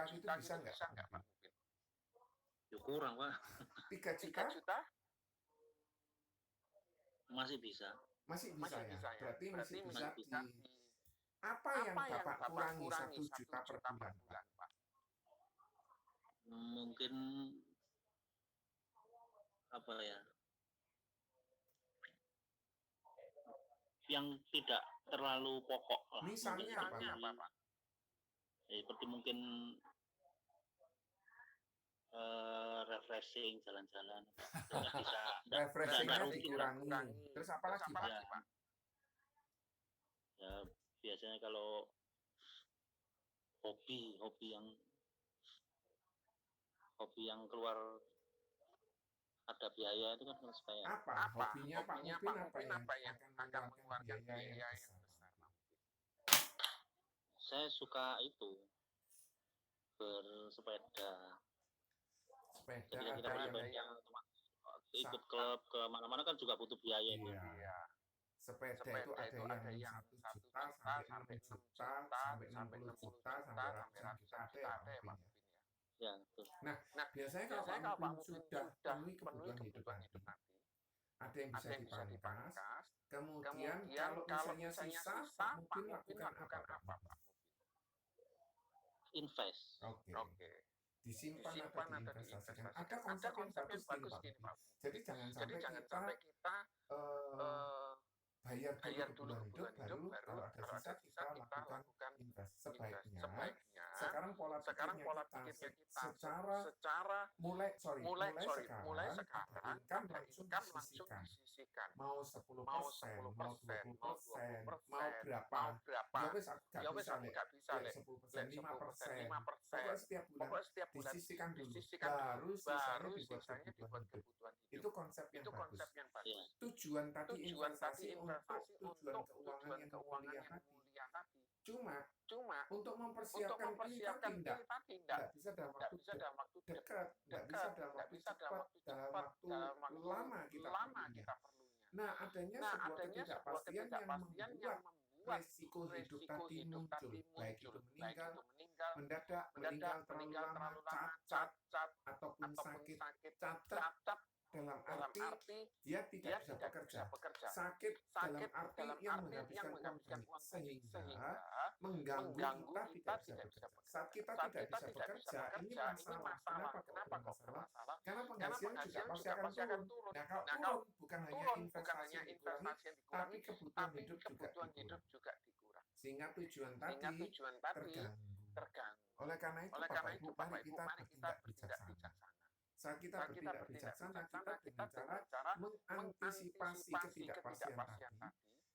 juta gitu bisa nggak Pak Mubin? Ya kurang Pak. 3 juta? Masih bisa. Masih bisa ya. Berarti masih bisa bisa di apa yang Bapak kurangi 1 juta per bulan Pak? Mungkin apa ya? Yang tidak terlalu pokok lah. Misalnya apa Pak? Ya, seperti mungkin refreshing, jalan-jalan. Refreshingnya dikurangi. Terus apa lagi Pak? Ya biasanya kalau hobi yang keluar ada biaya itu kan harus bayar. Apa hobinya Pak Mubin apa yang akan mengeluarkan biaya yang besar? Saya suka itu bersepeda. Sepeda Kita yang ikut klub ke mana-mana kan juga butuh biaya. Iya. Sepeda itu ada yang 1 juta sampai 6 juta sampai 60 juta sampai ratusan juta ada ya Pak Mubin ya. Ya, betul. Nah, biasanya kalau Pak Mubin sudah penuhi kebutuhan hidup tadi, ada yang bisa dipangkas. Kemudian kalau misalnya sisa, Pak Mubin lakukan apa Pak? Invest. Oke. Disimpan atau diinvestasikan. Ada konsep yang bagus gini Pak Mubin. Jadi jangan sampai kita bayar dulu kebutuhan hidup, baru kalau ada sisa kita lakukan invest. Sebaiknya sekarang pola pikirnya kita secara mulai sekarang ada income langsung disisihkan. Mau 10%, mau 20%, mau berapa? Ya wes gak bisa nih. 10%, 5%. Pokoknya setiap bulan disisihkan dulu. Baru sisanya dibuat kebutuhan hidup. Itu konsep yang bagus. Tujuan tadi investasi untuk tujuan keuangan yang mulia tadi. Cuma untuk mempersiapkan ini tadi tidak bisa dalam waktu dekat, tidak bisa dalam waktu cepat, dalam waktu lama kita perlunya. Nah, adanya sebuah ketidakpastian yang membuat resiko hidup tadi muncul, baik itu meninggal mendadak, meninggal terlalu lama, cacat ataupun sakit. Cacat dalam arti dia tidak bisa bekerja. Sakit dalam arti yang menghabiskan uang banyak sehingga mengganggu kita tidak bisa bekerja. Saat kita tidak bisa bekerja, ini masalah. Kenapa kok bermasalah? Karena penghasilan juga pasti akan turun. Nah, kalau turun bukan hanya investasi yang dikurangi, tapi kebutuhan hidup juga dikurangi. Sehingga tujuan tadi terganggu. Oleh karena itu, Bapak Ibu, mari kita bertindak bijaksana. Saat kita bertindak bijaksana, kita dengan cara mengantisipasi ketidakpastian tadi,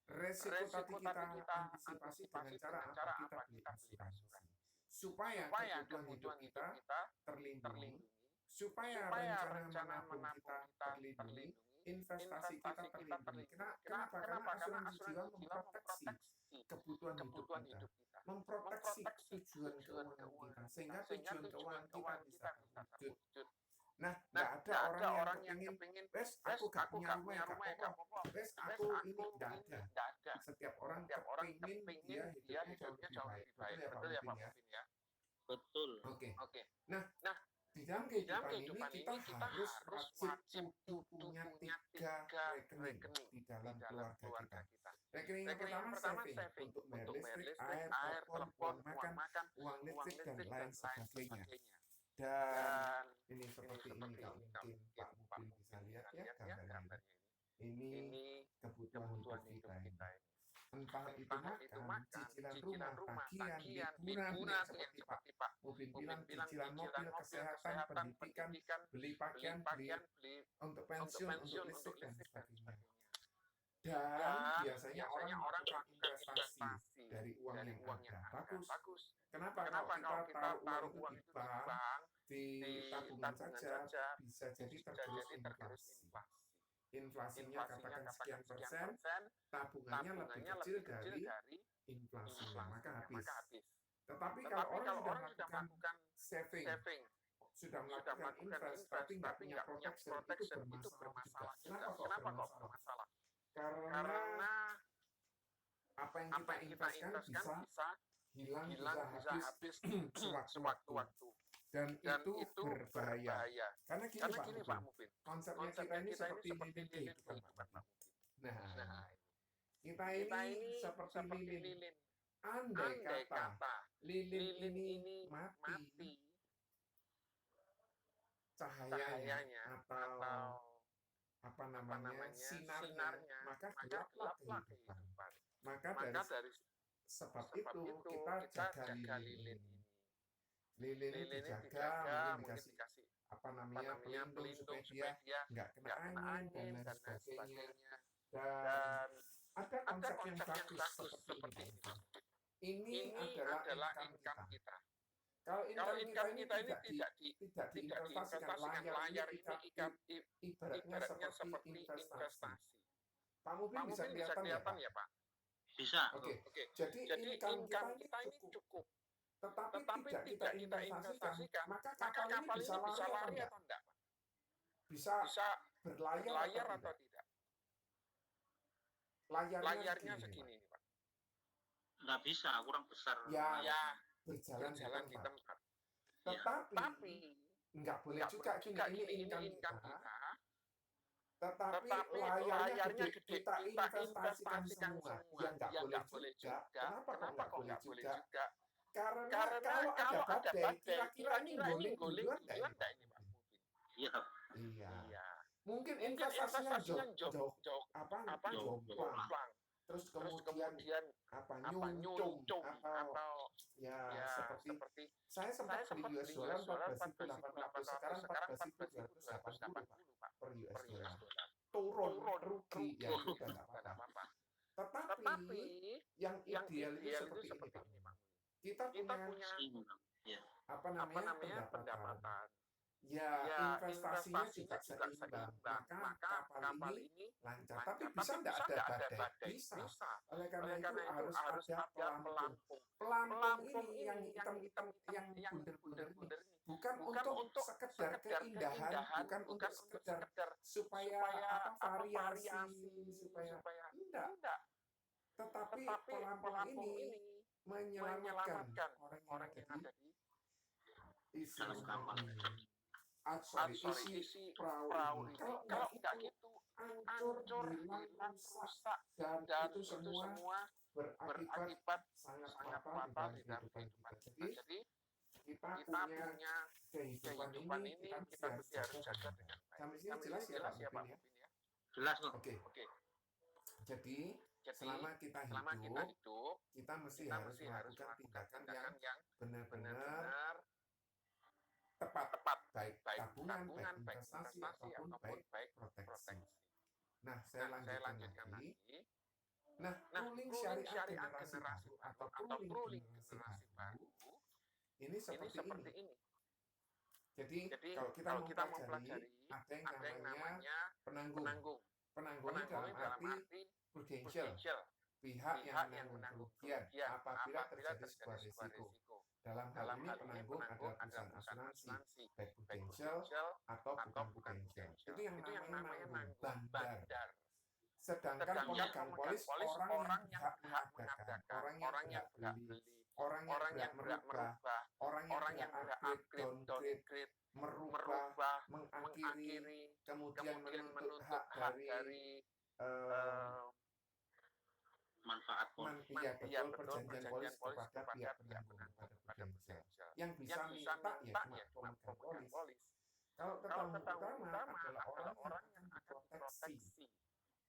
resiko tadi kita antisipasi dengan cara apa? Kita beli asuransi. Supaya kebutuhan hidup kita terlindungi, supaya rencana menabung kita terlindungi, investasi kita terlindungi. Kenapa? Karena asuransi jiwa memproteksi kebutuhan hidup kita, memproteksi tujuan keuangan kita, sehingga tujuan keuangan kita bisa terwujud. Nah, nggak ada orang yang kepingin, wes aku gak punya rumah, gak apa-apa, wes aku ini nggak ada. Setiap orang kepingin dia hidupnya jauh lebih baik. Betul ya Pak Mubin ya? Betul. Oke. Nah, di dalam kehidupan ini kita harus wajib punya 3 rekening di dalam keluarga kita. Rekening yang pertama saving untuk bayar listrik, air, telepon, uang makan, uang listrik dan lain sebagainya. Dan ini seperti ini kalau mungkin Pak Mubin bisa lihat ya gambarnya ini kebutuhan hidup kita ini. Entah itu makan, cicilan rumah, tagihan, liburan yang seperti Pak Mubin bilang, cicilan mobil, kesehatan, pendidikan, beli pakaian, beli untuk pensiun, untuk listrik dan sebagainya. Dan biasanya orang melakukan investasi dari uang yang ada. Bagus. Kenapa? Kalau kita taruh uang itu di bank, di tabungan saja, bisa jadi tergerus inflasi. Inflasinya katakan sekian persen, tabungannya lebih kecil dari inflasinya, maka habis. Tetapi kalau orang sudah melakukan saving, sudah melakukan invest, tapi nggak punya protection, itu bermasalah juga. Kenapa kok bermasalah? Karena apa yang kita investkan bisa hilang bisa habis sewaktu-waktu. sewaktu-waktu. Dan Dan itu berbahaya. Karena Karena Pak gini Mubin, Pak Mubin, konsepnya kita ini seperti lilin kehidupan Pak Mubin. Nah, kita ini seperti lilin. Andai kata lilin ini mati, cahayanya atau sinarnya, maka gelaplah kehidupan. Maka dari sebab itu kita jaga lilin ini. Lilin ini dijaga, mungkin dikasih pelindung supaya dia nggak kena angin dan lain sebagainya. Dan ada konsep yang bagus seperti ini. Ini adalah income kita. Kalau income kita ini tidak diinvestasikan, layar ini ibaratnya seperti investasi. Pak Mubin bisa kelihatan ya Pak? Bisa. Oke. Jadi income kita ini cukup. Tetapi tidak kita investasikan, maka kapal ini bisa lari atau enggak? Bisa berlayar atau tidak? Layarnya segini Pak. Nggak bisa, kurang besar. Ya, berjalan di tempat. Tetapi nggak boleh juga gini, ini income kita. Tetapi layarnya gede, kita investasikan semua. Ya nggak boleh juga. Kenapa kok nggak boleh juga? Karena kalau ada badai, kira-kira ini guling duluan nggak ini Pak Mubin? Iya. Mungkin investasinya jomplang. Terus kemudian nyuncung atau ya seperti saya sempat beli US dollar 14.800, sekarang 14.280 Pak per US dollar. Turun rugi ya itu udah nggak apa-apa. Tetapi yang ideal itu seperti ini Pak. Kita punya pendapatan. Ya, investasinya juga seimbang. Maka kapal ini lancar. Tapi bisa enggak ada badai? Bisa. Oleh karena itu harus ada pelampung. Pelampung ini yang hitam-hitam, yang bunder-bunder ini bukan untuk sekedar keindahan, bukan untuk sekedar supaya variasi, supaya enggak. Tetapi pelampung ini menyelamatkan orang yang ada di isi isi perahu ini. Kalau enggak gitu, hancur, hilang, rusak, dan itu semua berakibat sangat fatal di dalam kehidupan. Jadi kita punya kehidupan ini kita mesti harus jaga dengan baik. Sampai sini jelas ya Pak Mubin ya? Jelas kok. Oke. Jadi selama kita hidup, kita mesti harus melakukan tindakan yang benar-benar tepat, baik tabungan, baik investasi, ataupun baik proteksi. Nah, saya lanjutkan lagi. Nah, ruling syariah generasi baru atau ruling generasi baru ini seperti ini. Jadi kalau kita mau pelajari, ada yang namanya penanggung. Penanggungnya dalam arti prudential, pihak yang menanggung kerugian apabila terjadi sebuah risiko. Dalam hal ini penanggung adalah perusahaan asuransi, baik prudential atau bukan prudential. Itu yang namanya nanggung, bandar. Sedangkan pemegang polis orang yang hak mengadakan, orang yang berhak beli, orang yang berhak merubah, orang yang berhak upgrade, downgrade, merubah, mengakhiri, kemudian menuntut hak dari Manfaat betul perjanjian polis kepada pihak penanggung, kepada prudential. Yang bisa minta ya cuma pemegang polis. Kalau ketanggung utama adalah orang yang akan diproteksi.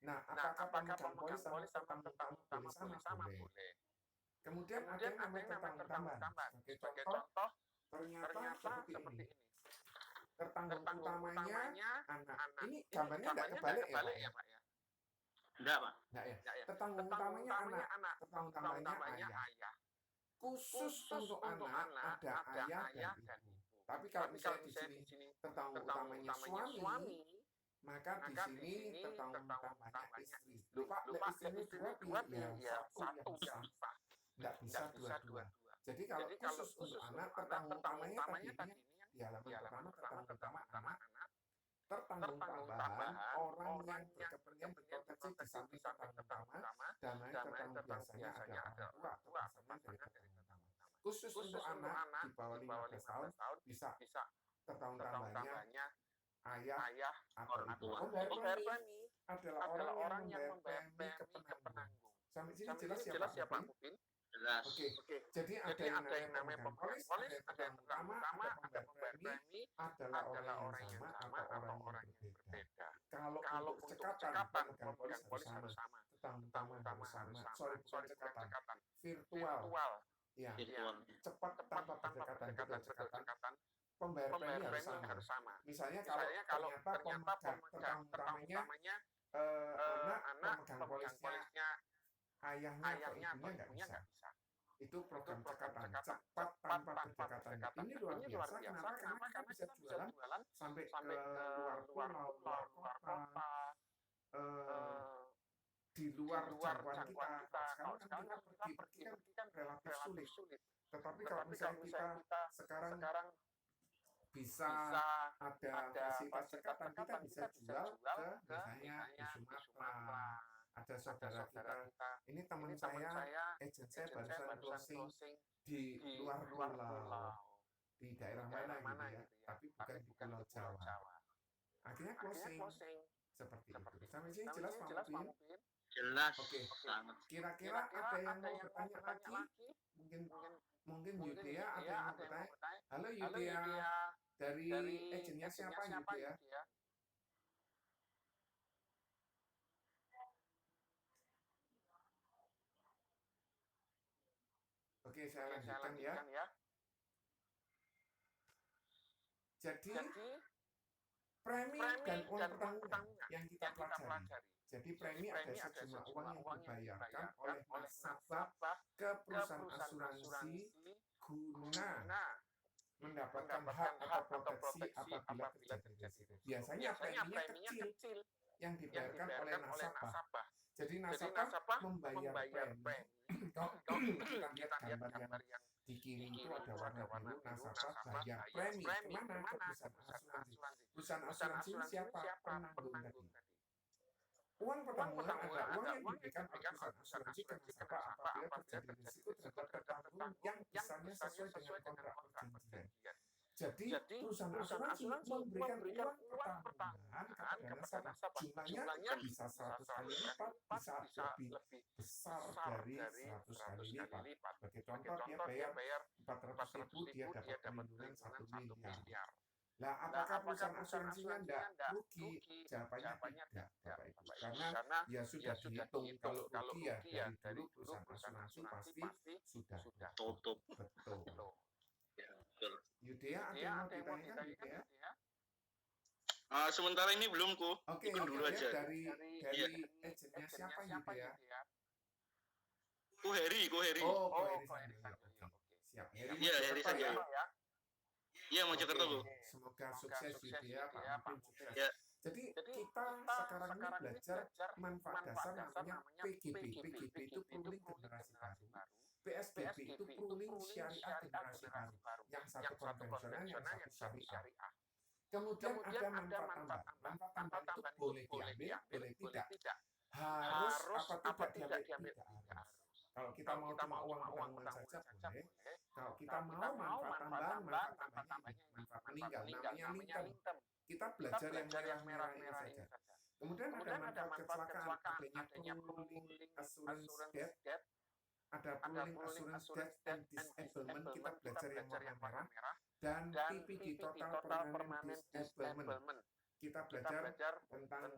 Nah, apakah pemegang polis sama ketanggung utama boleh sama? Boleh. Kemudian ada yang namanya ketanggung tambahan. Sebagai contoh, ternyata seperti ini. Tertanggung utamanya anak. Ini gambarnya enggak kebalik ya Pak ya? Enggak Pak. Enggak ya? Tertanggung utamanya anak, tertanggung utamanya ayah. Khusus untuk anak ada ayah dan ibu. Tapi kalau misalnya di sini tertanggung utamanya suami, maka di sini tertanggung utamanya istri. Lupa istrinya dua ya satu yang sah. Enggak bisa dua-dua. Jadi kalau khusus untuk anak tertanggung utamanya tadi di halaman pertama tertanggung utama anak, tertanggung tambahan orang yang berkepentingan berproteksi di samping tertanggung utama dan lain tertanggung biasanya ada orang tua atau pasangan dari tertanggung utama. khusus untuk anak di bawah 15 tahun bisa tertahun tambahnya ayah atau ibu. Pembayar premi adalah orang yang membayar premi ke penanggung. Sampai sini jelas ya Pak Mupin? Jelas. Oke. Jadi ada yang namanya pemegang polis, ada yang pemegang utama, ada pembayar premi adalah orang yang sama atau orang yang berbeda. Kalau untuk cekatan pemegang polis harus sama, tetangga harus sama. Sorry, bukan cekatan, virtual. Ya, cepat tanpa pendekatan, betul cekatan. Pembayar premi harus sama. Misalnya kalau ternyata pemegang utamanya anak pemegang polisnya ayahnya atau ibunya nggak bisa. Itu program cekatan, cepat tanpa berdekatan. Ini luar biasa, kenapa? Karena kita bisa jualan sampai ke luar pulau, luar kota, di luar jangkauan kita. Kalau sekarang kan kita pergi kan relatif sulit. Tetapi kalau misalnya kita sekarang bisa ada fasilitas cekatan, kita bisa jual ke misalnya di Sumatera. Ada saudara kita, ini teman saya, agent saya barusan closing di luar pulau, di daerah mana gitu ya, tapi bukan di Pulau Jawa. Akhirnya closing seperti itu. Sampai sini jelas Pak Mupin? Jelas. Oke. Kira-kira ada yang mau bertanya lagi? Mungkin Yudea ada yang mau bertanya. Halo Yudea, dari agentnya siapa Yudea? Oke, saya lanjutkan ya. Jadi premi dan uang pertanggungan yang kita pelajari. Jadi premi ada sejumlah uang yang dibayarkan oleh nasabah ke perusahaan asuransi guna mendapatkan hak atau proteksi apabila terjadi risiko. Biasanya preminya kecil yang dibayarkan oleh nasabah. Jadi nasabah membayar premi. Kalau kita lihat gambar yang di kiri itu ada warna biru, nasabah bayar premi kemana? Ke perusahaan asuransi. Perusahaan asuransi ini siapa? Penanggung tadi. Uang pertanggungan adalah uang yang diberikan oleh perusahaan asuransi ke nasabah apabila terjadi risiko terhadap tertanggung yang besarnya sesuai dengan kontrak perjanjian. Jadi perusahaan asuransi memberikan uang pertanggungan kepada nasabah. Jumlahnya bisa 100 kali lipat, bisa lebih besar dari 100 kali lipat. Sebagai contoh, dia bayar 400.000, dia dapat perlindungan 1 miliar. Nah, apakah perusahaan asuransinya tidak rugi? Jawabannya tidak, Bapak Ibu. Karena ya sudah dihitung, kalau rugi ya dari dulu perusahaan asuransi pasti sudah tutup. Betul. Yudea, ada yang mau ditanyakan Yudea? Sementara ini belum ku. Oke, dulu aja. Dari agentnya siapa Yudea? Ku Heri. Oh, Ko Heri Sanjoyo. Siap. Heri Sanjoyo. Iya, Mojokerto, Bu. Semoga sukses Yudea, Pak Mupin sukses. Ya. Jadi kita sekarang ini belajar manfaat dasar namanya PGB. PGB itu pooling generasi baru. PSBB itu pooling syariah generasi baru. Yang satu konvensional, yang satu syariah. Kemudian ada manfaat tambahan. Manfaat tambahan itu boleh diambil, boleh tidak. Harus apa tidak diambil? Tidak harus. Kalau kita mau cuma uang pertanggungan saja boleh. Kalau kita mau manfaat tambahannya manfaat meninggal, namanya lintem. Kita belajar yang merah-merah ini saja. Kemudian ada manfaat kecelakaan, adanya pooling assurance death, ada pooling assurance death and disablement, kita belajar yang warna merah, dan TPD total permanent disablement. Kita belajar tentang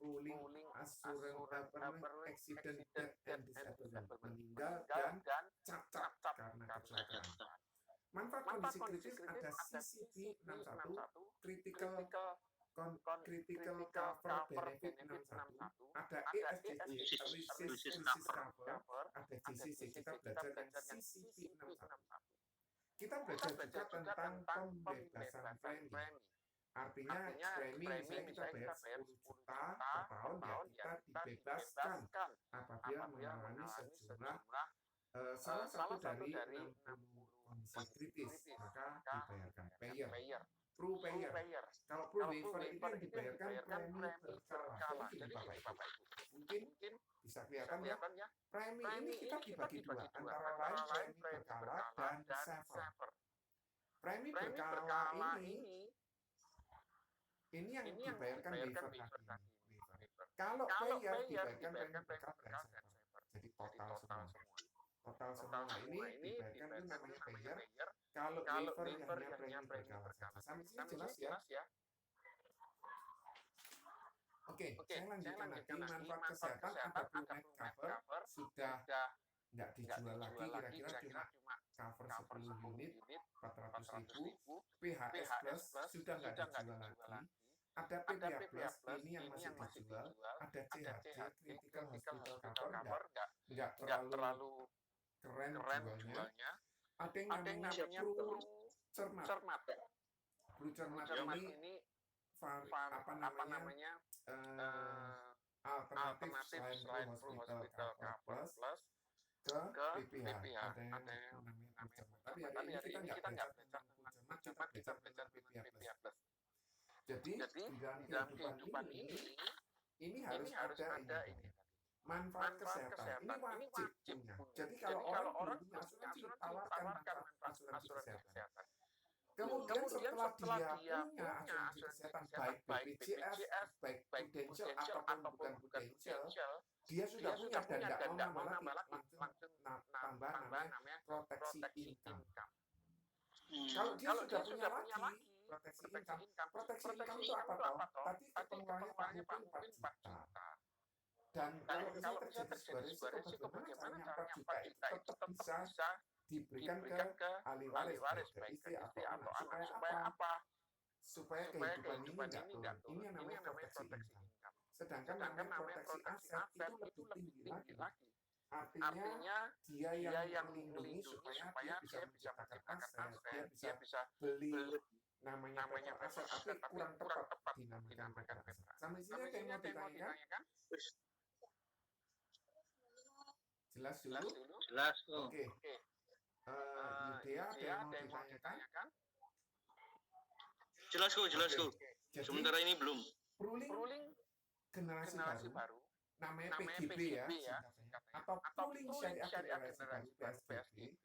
pooling assurance permanent accident death and disablement, meninggal dan cacat karena kecelakaan. Manfaat kondisi kritis ada CCP 61, critical cover benefit 61, ada ESGC risk cover, ada GCC. Kita belajar yang CCP 61. Kita belajar juga tentang pembebasan premi. Artinya premi misalnya kita bayar 10 juta per tahun, ya kita dibebaskan apabila mengalami sejumlah salah satu dari 60 kondisi kritis, maka dibayarkan payer. Pro payer. Kalau pro waiver itu yang dibayarkan premi berkala. Jadi Bapak Ibu, mungkin bisa bisa kelihatan ya. Premi ini kita dibagi dua, antara lain premi berkala dan saver. Premi berkala ini yang dibayarkan waiver tadi. Kalau player dibayarkan premi berkala dan saver. Jadi total semua ini dibayarkan itu namanya player. Kalau waiver hanya premi berkala saja. Sampai sini jelas ya? Oke, saya lanjutkan lagi. Manfaat kesehatan ada Blue Med cover sudah nggak dijual lagi, kira-kira cuma cover 10 unit 400.000. PHS Plus sudah nggak dijual lagi. Ada PPA Plus ini yang masih dijual. Ada CHC Critical Hospital Cover nggak terlalu keren jualnya. Ada yang namanya Blue Cermat. Blue Cermat ini alternatif selain Hospital Cover Plus ke PPH. Ada yang namanya Blue Cermat. Tapi hari ini kita nggak belajar tentang Blue Cermat, kita belajar tentang PPH Plus. Jadi di dalam kehidupan ini harus ada ini. Manfaat kesehatan ini wajib punya. Jadi kalau orang punya asuransi, tawarkan manfaat asuransi kesehatan. Kemudian setelah dia punya asuransi kesehatan baik BPJS, baik Prudential ataupun bukan Prudential, dia sudah punya dan nggak mau nambah lagi, langsung tambah namanya proteksi income. Kalau dia sudah punya lagi proteksi income itu apa toh? Tadi ketentuannya Pak Mungkin 4 juta. Dan kalau misalnya terjadi sebuah risiko, bagaimana caranya 4 juta itu tetap bisa diberikan ke ahli waris, baik ke istri atau anak, supaya apa? Supaya kehidupan ini nggak turun. Ini yang namanya proteksi income. Sedangkan namanya proteksi aset itu lebih tinggi lagi. Artinya dia yang melindungi supaya dia bisa menciptakan aset, dia bisa beli namanya aset, tapi kurang tepat dinamakan aset. Sampai sini ada yang mau ditanyakan? Jelas dulu? Jelas. Oke. Yudea ada yang mau ditanyakan? Jelas kok. Sementara ini belum. Ruling generasi baru, namanya PGB ya, singkatnya, atau pooling syariah generasi baru PSBB,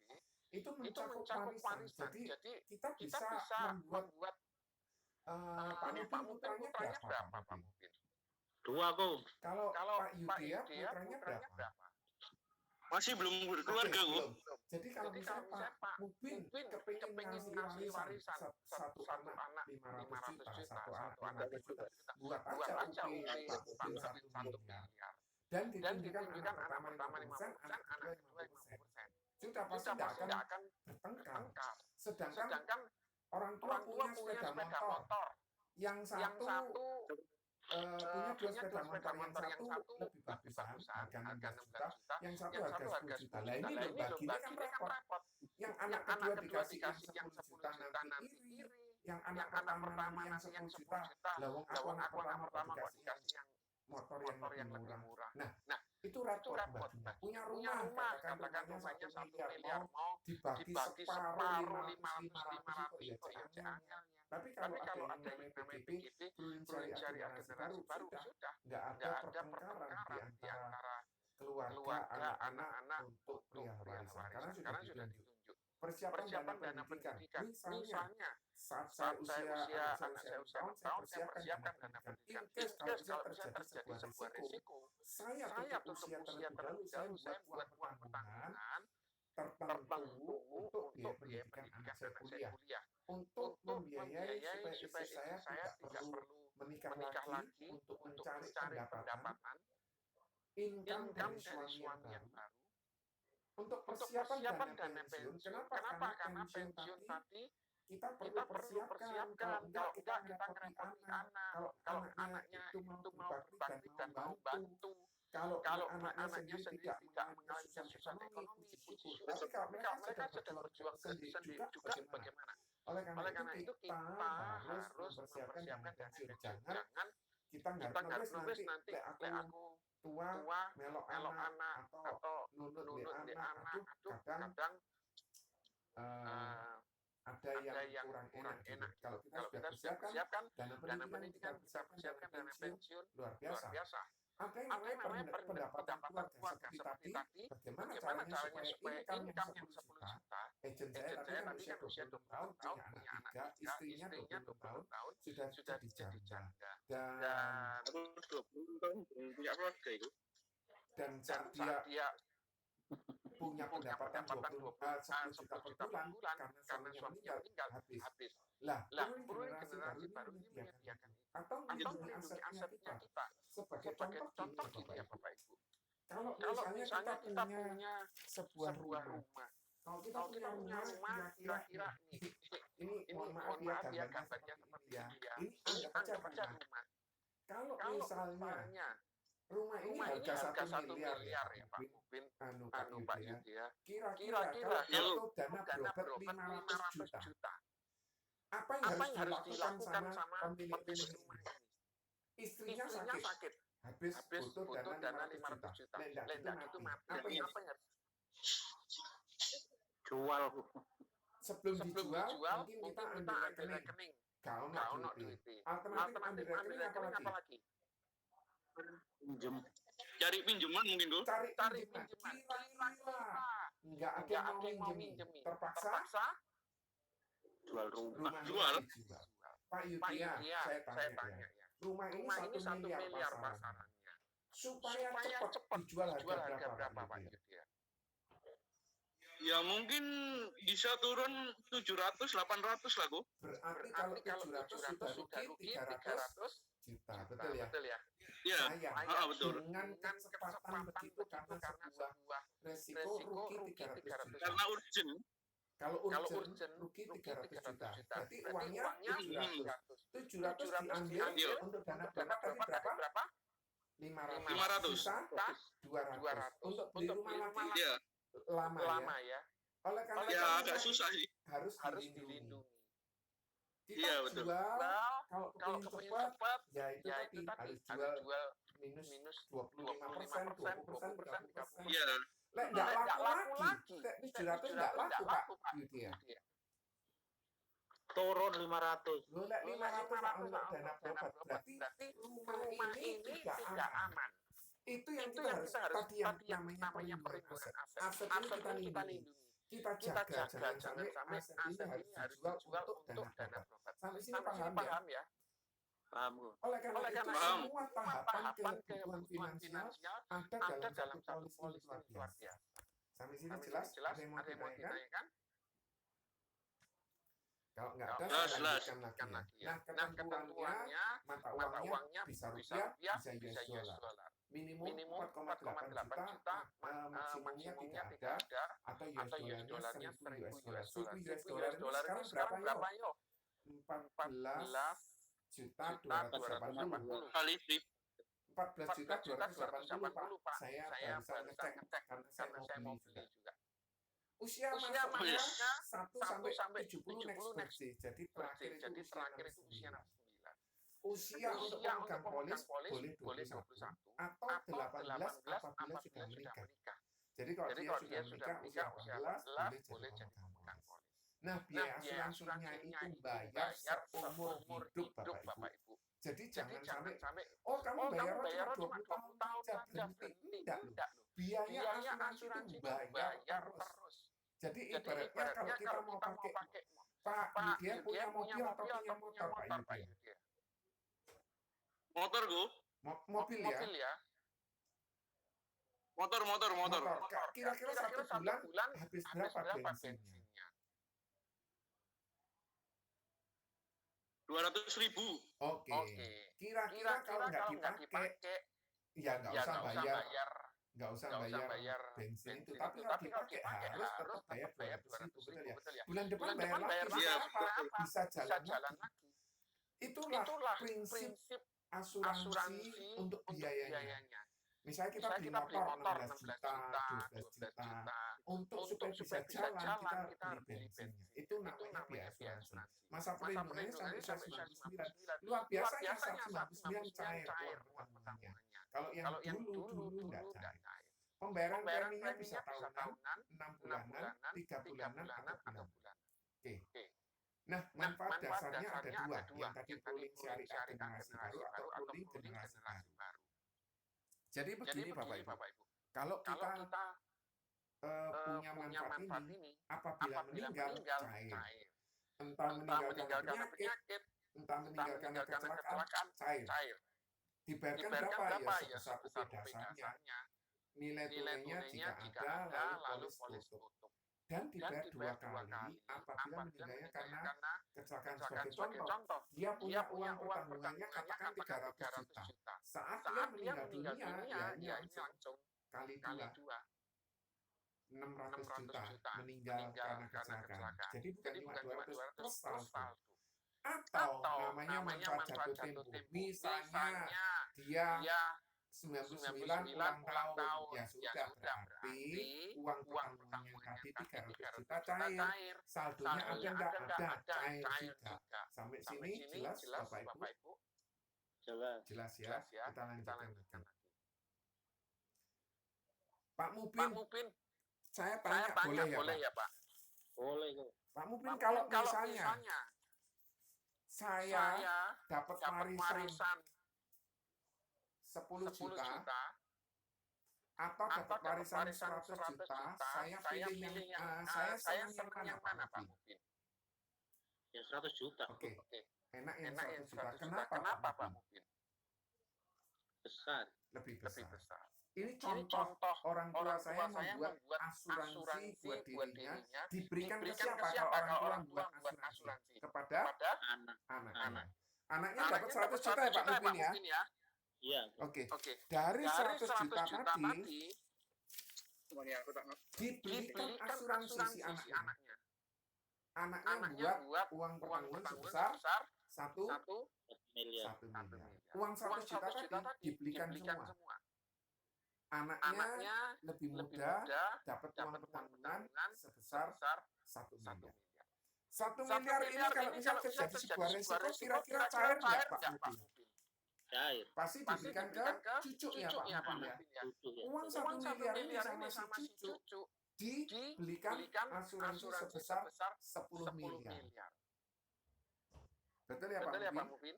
itu mencakup warisan. Jadi kita bisa membuat Pak Mungkin putranya berapa Pak Mungkin? 2 kok. Kalau Pak Yudea putranya berapa? Masih belum berkeluarga kok. Jadi kalau misalnya Pak Mungkin kepingin ngasih warisan satu anak 500 juta, satu anak 500 juta, buat aja UP Pak Mungkin 1 miliar. Dan ditunjukkan anak pertama 50%, anak kedua 50%. Sudah pasti tidak akan bertengkar. Sedangkan orang tua punya sepeda motor. Yang satu punya 2 sepeda motor, yang satu lebih bagusan, harga 16 juta, yang satu harga 10 juta. Lah ini baginya kan repot. Yang anak kedua dikasih yang 10 juta nanti iri, yang anak pertama nanti yang 10 juta, lah wong aku anak pertama dikasih yang motor yang lebih murah. Nah, itu repot baginya. Punya rumah, katakan rumahnya 1 miliar, mau dibagi separuh 500 itu ya jangan. Tapi kalau ada yang namanya PGB, Pooling Syariah Generasi Baru, sudah nggak ada pertengkaran di antara keluarga, anak-anak untuk perihal warisan. Karena sudah ditunjuk. Persiapan dana pendidikan. Misalnya, saat saya usia anak saya usia 6 tahun, saya persiapkan dana pendidikan. Kalau bisa terjadi sebuah risiko, saya tutup usia terlebih dahulu, saya buat uang pertanggungan tertentu untuk biaya pendidikan anak saya kuliah. Untuk membiayai supaya istri saya tidak perlu menikah lagi untuk mencari pendapatan income dari suami yang baru. Untuk persiapan dana pensiun, kenapa? Karena pensiun tadi kita perlu persiapkan. Kalau enggak kita ngerepotin anak. Kalau anaknya itu mau berbakti dan mau bantu. Kalau anaknya sendiri tidak mengalami kesusahan ekonomi, puji syukur. Tapi kalau mereka sedang berjuang sendiri juga bagaimana? Oleh karena itu kita harus mempersiapkan dana pensiun. Jangan kita nggak nulis nanti aku tua melok anak atau nunut di anak. Kadang ada yang kurang enak. Kalau kita sudah persiapkan dana pendidikan, kita persiapkan dana pensiun luar biasa. Ada yang namanya pendapatan keluarga seperti tadi, bagaimana caranya supaya income yang 10 juta, agent saya tadi kan usia 26 tahun, punya anak 3, istrinya 26 tahun, sudah jadi janda. Dan Aku 20 tahun belum punya keluarga itu. saat dia punya pendapatan 10 juta per bulan karena suaminya meninggal, habis. Lah, generasi baru ini menyediakan itu. Atau melindungi asetnya kita. Sebagai contoh gini ya Bapak Ibu. Kalau misalnya kita punya sebuah rumah. Kalau kita punya rumah kira-kira ini mohon maaf ya gambarnya seperti ini ya. Ini anggap aja rumah. Kalau misalnya rumah ini harga 1 miliar ya Pak Mubin, Pak Yudi ya. Kira-kira kalau dana berobat 500 juta. Apa yang harus dilakukan sama pemilik rumah ini? Istrinya sakit. Habis butuh dana 500 juta. Lendak itu mati. Apa yang harus Jual. sebelum dijual mungkin kita ambil rekening. Gak ono duit. Alternatif ambil rekening apa lagi? Pinjem. Cari pinjaman mungkin tuh. Cari pinjaman. Kira-kira nggak ada yang mau minjem. Terpaksa Jual rumah. Jual. dijual. Pak Yudhya, saya tanya ya. Rumah ini 1 miliar pasarannya. Supaya cepat dijual harga berapa Pak Yudhya? Ya mungkin bisa turun 700, 800 lah, Bu. Berarti kalau 700 sudah rugi 300 juta, betul ya? Iya, Sayang, betul. dengan kecepatan begitu karena sebuah resiko rugi 300 juta. Karena urgent. Kalau urgent rugi 300 juta. Berarti uangnya 700 diambil untuk dana berapa? 500. 500. Sisa 200. Untuk beli rumah lagi Iya. lama ya. Oleh karena Ya itu agak susah sih. harus dilindungi. Kita Iya, betul. jual kalau kepengen cepat ya itu tadi harus jual minus 25%, 20%, 30%. Iya. Lek enggak laku lagi. 700 enggak laku Pak Yudhya. Turun 500. Loh, lek 500 untuk dana berobat berarti rumah ini tidak aman. Itu yang kita harus tadi yang namanya perlindungan aset. Aset ini kita lindungi. Kita jaga jangan sampai aset ini harus dijual untuk dana berobat. Sampai sini paham ya? Paham, Bu. Oleh karena itu Paham. semua tahapan kebutuhan finansial ada dalam satu polis luar biasa. Sampai sini jelas? Ada yang mau ditanyakan? Kalau nggak ada, saya lanjutkan lagi ya. Nah, ketentuannya, mata uangnya bisa rupiah, bisa US dollar. Minimum 4,8 juta, maksimumnya tidak ada, atau US dollarnya 1.000 US dollar. 1.000 US dollar ini sekarang berapa yuk? 14 juta 280 Kali sih. 14 juta 280 Pak. Saya barusan ngecek karena saya mau beli juga. Usia masuknya 1 sampai 70 next birthday. Jadi terakhir itu usia 69. Usia untuk pemegang polis boleh 21 atau 18 apabila sudah menikah. Jadi kalau dia sudah menikah usia 18 boleh jadi pemegang polis. Nah, biaya asuransinya itu bayar seumur hidup Bapak Ibu. Jadi jangan sampai kamu bayar cuma 20 tahun aja berhenti. Enggak loh. Biaya asuransi itu bayar terus. Jadi ibaratnya kalau kita mau pakai Pak Yudhya punya mobil atau punya motor Pak Yudhya? Motor, Bu. Mobil ya? Motor. Kira-kira 1 bulan habis berapa bensinnya? 200.000. Oke. Kira-kira kalau nggak dipakai, ya nggak usah bayar bensin itu. Tapi kalau dipakai harus tetap bayar 200.000, betul ya? Bulan depan bayar lagi, bisa jalan lagi. Itulah prinsip asuransi untuk biayanya. Misalnya kita beli motor 16 juta, 12 juta, untuk supaya bisa jalan kita beli bensinnya. Itu namanya biaya asuransi. Masa perlindungannya sampai 199. Luar biasa ya 199 cair uang pertamanya. Kalau yang dulu nggak cair. Pembayaran preminya bisa tahunan, 6 bulanan, 3 bulanan, atau bulan. Oke. Nah, manfaat dasarnya ada dua. Yang tadi pooling syariah generasi baru atau pooling generasi baru. Jadi begini Bapak Ibu, kalau kita punya manfaat ini, apabila meninggal cair. Entah meninggal karena penyakit, entah meninggal karena kecelakaan, cair. Dibayarkan berapa? Ya sebesar UP dasarnya. Nilai tunainya jika ada, lalu polis tutup. Dan dibayar 2 kali apabila meninggalnya karena kecelakaan. Sebagai contoh, dia punya uang pertanggungannya katakan 300 juta. Saat dia meninggal dunia, ya ini langsung kali 2. 600 juta meninggal karena kecelakaan. Jadi bukan cuma 200 plus saldo. Atau namanya manfaat jatuh tempo. Misalnya dia 99 ulang tahun, ya sudah berarti uang pertanggungannya tadi 300 juta cair. Saldonya ada enggak? Ada, cair juga. Sampai sini jelas Bapak Ibu? Jelas ya. Kita lanjutkan lagi. Pak Mupin, saya tanya boleh ya Pak? Boleh. Pak Mupin, kalau misalnya saya dapat warisan 10 juta atau dapat warisan 100 juta, saya pilih yang saya senang yang mana Pak Mupin? Ya 100 juta. Oke. Enak yang 100 juta. Kenapa Pak Mupin? Besar. Lebih besar. Ini contoh orang tua saya membuat asuransi buat dirinya, diberikan ke siapa kalau orang tua membuat asuransi? Kepada anak. Anaknya dapat 100 juta ya Pak Mupin ya? Iya. Oke. Dari 100 juta tadi dibelikan asuransi si anaknya. Anaknya buat uang pertanggungan sebesar 1 miliar. Uang 100 juta tadi dibelikan semua. Anaknya lebih mudah dapat uang pertanggungan sebesar 1 miliar. 1 miliar ini kalau misalnya terjadi sebuah resiko, kira-kira cair nggak Pak Mupin? Cair. Pasti diberikan ke cucunya Pak Mupin ya. Uang 1 miliar ini sama si cucu dibelikan asuransi sebesar 10 miliar. Betul ya Pak Mupin?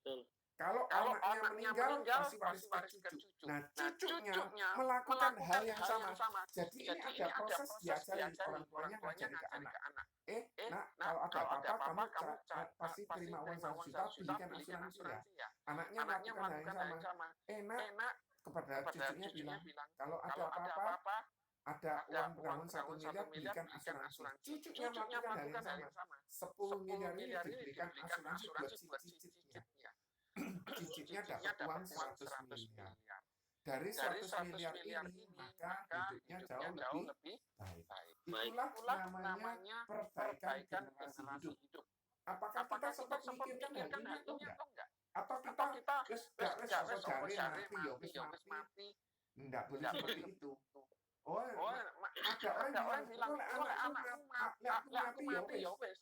Betul. Kalau anaknya meninggal, pasti waris ke cucu. Nah, cucunya melakukan hal yang sama. Jadi ini ada proses diajari orang tuanya ngajari ke anak. Nak, kalau ada apa-apa, kamu pasti terima uang 1 juta, belikan asuransi ya. Anaknya melakukan hal yang sama. Nak, kepada cucunya bilang, kalau ada apa-apa, ada uang pertanggungan 1 miliar, belikan asuransi. Cucunya melakukan hal yang sama. 10 miliar ini diberikan asuransi buat si cicitnya. Cicitnya dapat uang 100 miliar. Dari 100 miliar ini, maka hidupnya jauh lebih baik. Itulah namanya perbaikan generasi hidup. Apakah kita sempat memikirkan hal ini atau enggak? Atau kita gak sosok jari mati. Enggak boleh seperti itu. Ada orang bilang, anakku mati ya wes.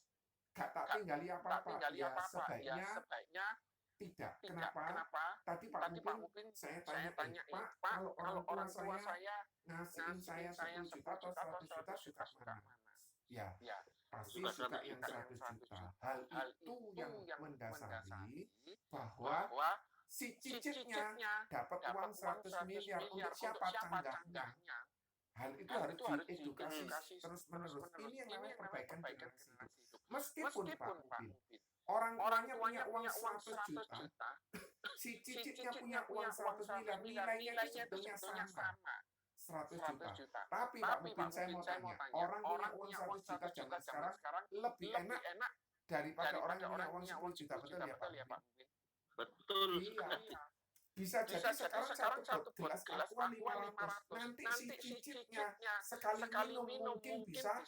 Gak tak tinggali apa-apa. Ya sebaiknya tidak. Kenapa? Tadi Pak Mupin saya tanya, Pak, kalau orang tua saya ngasihin saya 10 juta atau 100 juta suka mana? Ya, pasti suka yang 100 juta. Hal itu yang mendasari bahwa si cicitnya dapat uang 100 miliar untuk siapa tangganya. Hal itu harus diedukasi terus-menerus. Ini yang namanya perbaikan generasi hidup. Meskipun Pak Mupin orang tuanya punya uang 100 juta, si cicitnya punya uang 100 miliar, nilainya itu sebetulnya sama, 100 juta. Tapi Pak Mupin saya mau tanya, orang punya uang 100 juta zaman sekarang lebih enak daripada orang yang punya uang 10 juta, betul ya Pak Mupin? Betul. Iya. Bisa jadi sekarang satu gelas aqua 500, nanti si cicitnya sekali minum mungkin bisa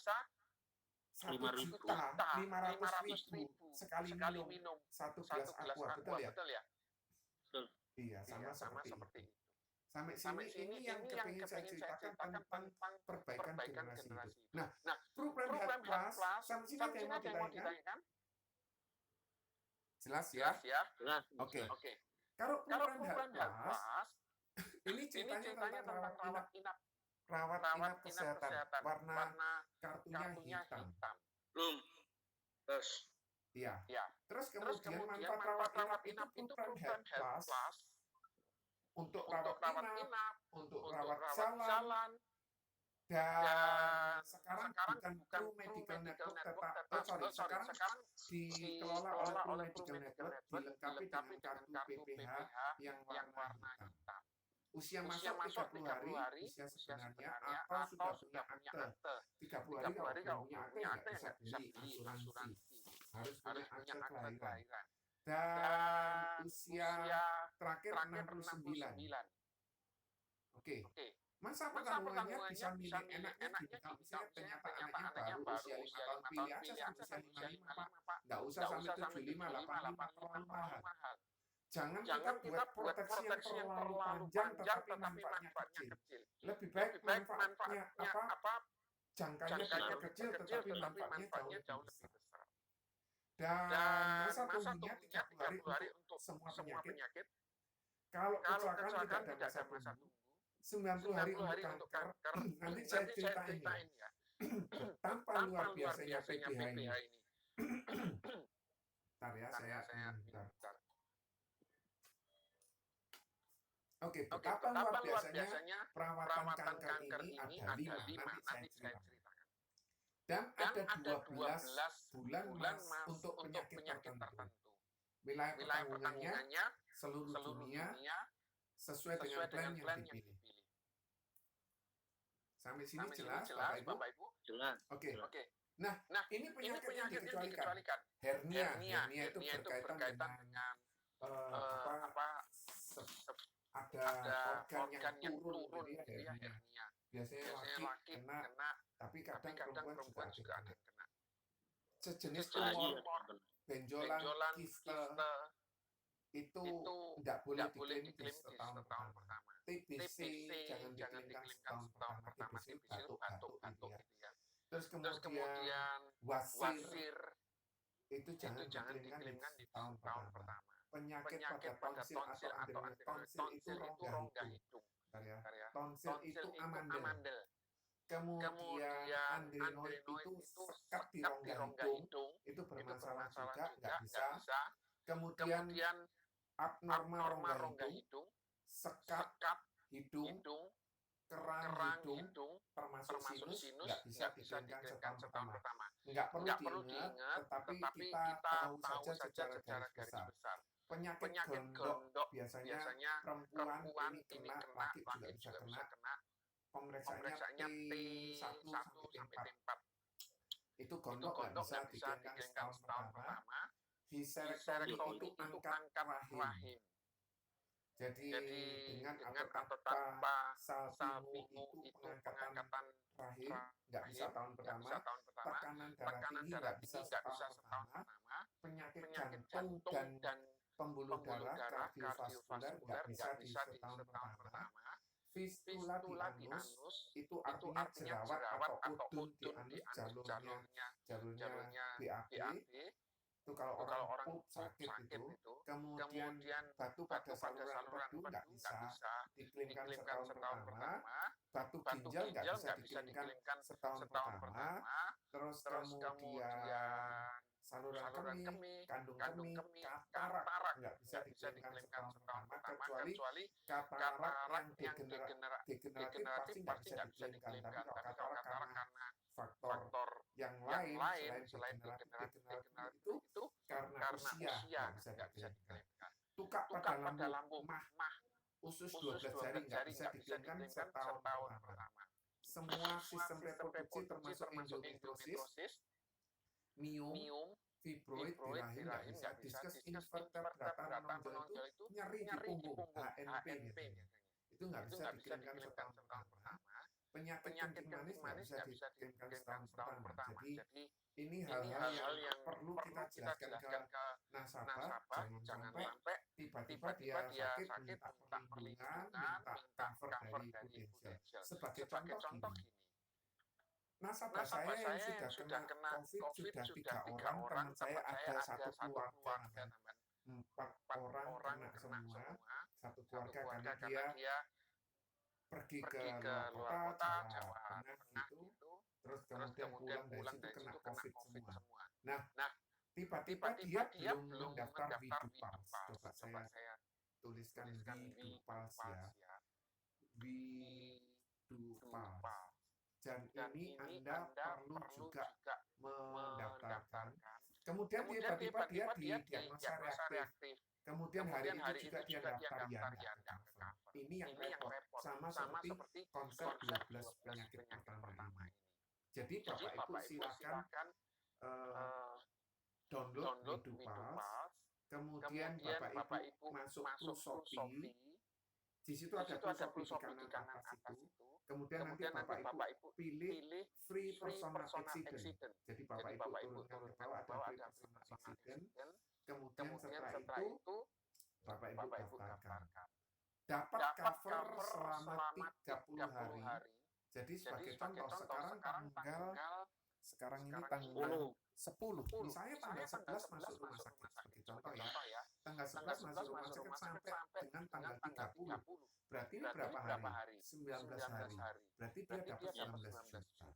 1 juta 500.000 sekali minum 1 gelas aqua, betul ya? Betul. Iya, sama seperti itu. Sampai sini yang kepingin saya ceritakan tentang perbaikan generasi hidup. Nah, program Health Plus, sampai sini ada yang mau ditanyakan? Jelas ya? Jelas. Oke. Kalau program Health Plus, ini ceritanya tentang rawat inap kesehatan, warna kartunya hitam. Belum. Terus. Iya. Terus kemudian manfaat rawat inap itu program Health Plus untuk rawat inap, untuk rawat jalan, dan dan sekarang bukan True Medical Network, sekarang dikelola oleh True Medical Network, dilengkapi dengan kartu PPH yang warna hitam. Usia masuk 30 hari, usia sebenarnya, atau sudah punya akte. 30 hari kalau belum punya akte nggak bisa beli asuransi. Harus punya akte kelahiran. Dan usia terakhir 69. Oke. Masa pertanggungannya bisa milih enaknya gini, kalau misalnya ternyata anaknya baru usia 5 tahun, pilih aja sampai usia 55, Pak. Nggak usah sampai 75, 85, terlalu mahal. Jangan kita buat proteksi yang terlalu panjang tetapi manfaatnya kecil. Lebih baik manfaatnya jangkanya kecil tetapi manfaatnya jauh lebih besar. Dan masa tunggunya 30 hari untuk semua penyakit. Kalau kecelakaan tidak ada masa tunggu. 90 hari untuk kanker. Nanti saya ceritain ya. Betapa luar biasanya PPH ini. Bentar ya, saya bentar. Oke, betapa luar biasanya perawatan kanker ini ada 5, nanti saya ceritakan. Dan ada 12 bulan Mas untuk penyakit tertentu. Wilayah pertanggungannya seluruh dunia sesuai dengan plan yang dipilih. Sampai sini jelas, Bapak Ibu? Jelas. Oke. Nah, ini penyakit yang dikecualikan. Hernia itu berkaitan dengan ada organ yang turun, jadi hernia. Biasanya laki kena, tapi kadang perempuan juga ada yang kena. Sejenis tumor, benjolan, kiste, itu tidak boleh diklaim setahun pertama. TBC jangan diklaimkan setahun pertama. TBC batuk-batuk gitu ya. Terus kemudian wasir itu jangan diklaimkan di tahun pertama. Penyakit pada tonsil atau tonsil itu rongga hidung. Tonsil itu amandel. Kemudian adenoid itu sekat di rongga hidung. Itu bermasalah juga, nggak bisa. Kemudian abnormal rongga hidung, sekat hidung, kerang hidung, termasuk sinus, nggak bisa diklaimkan setahun pertama. Nggak perlu diingat, tetapi kita tahu saja secara garis besar. Penyakit gondok biasanya perempuan ini kena, laki juga bisa kena. Pemeriksaannya T1 sampai T4. Itu gondok nggak bisa diklaimkan setahun pertama. Histerektomi itu angkat rahim. Jadi dengan atau tanpa salpingo itu pengangkatan rahim nggak bisa tahun pertama. Tekanan darah tinggi nggak bisa setahun pertama. Penyakit jantung dan pembuluh darah kardiovaskuler nggak bisa di setahun pertama. Fistula di anus itu artinya jerawat atau udun di anus, jalurnya BAB. Itu kalau orang pup sakit itu. Kemudian batu pada saluran redu nggak bisa diklaimkan setahun pertama. Batu ginjal nggak bisa diklaimkan setahun pertama. Terus kemudian saluran kemih, kandung kemih, katarak nggak bisa diklaimkan setahun pertama, kecuali katarak yang degeneratif pasti nggak bisa diklaimkan. Tapi kalau katarak karena faktor yang lain selain degeneratif itu karena usia nggak bisa diklaimkan. Tukak pada lampu mah usus 12 jari nggak bisa diklaimkan setahun pertama. Semua sistem reproduksi termasuk endometriosis, miom, fibroid di rahim nggak bisa. Diskus invertebrata menonjol itu nyeri di punggung, HNP biasanya. Itu nggak bisa diklaimkan setahun pertama. Penyakit kencing manis nggak bisa diklaimkan setahun pertama. Jadi ini hal-hal yang perlu kita jelaskan ke nasabah. Jangan sampai tiba-tiba dia sakit minta perlindungan, minta cover dari Prudential. Sebagai contoh gini. Nasabah saya yang sudah kena COVID sudah 3 orang, teman saya ada satu keluarga, 4 orang kena semua, satu keluarga karena dia pergi ke luar kota, Jawa Tengah gitu, terus kemudian pulang dari situ kena COVID semua. Nah, tiba-tiba dia belum mendaftar Widupas. Coba saya tuliskan Widupals ya, Widupals. Dan ini Anda perlu juga mendaftarkan. Kemudian tiba-tiba dia didiagnosa reaktif. Kemudian hari itu juga dia daftar ya nggak ke cover. Ini yang repot, sama seperti konsep 12 penyakit pertama ini. Jadi Bapak Ibu silakan download Widupals, kemudian Bapak Ibu masuk Shopee. Di situ ada Shopee di kanan atas itu. Kemudian nanti Bapak Ibu pilih free personal accident. Jadi Bapak Ibu turunkan ke bawah ada free personal accident. Kemudian setelah itu Bapak Ibu daftarkan. Dapat cover selama 30 hari. Jadi sebagai contoh sekarang ini tanggal 10. Misalnya tanggal 11 masuk rumah sakit sebagai contoh ya. Tanggal 11 masuk rumah sakit sampai dengan tanggal 30. Berarti ini berapa hari? 19 hari. Berarti dia dapat 19 juta.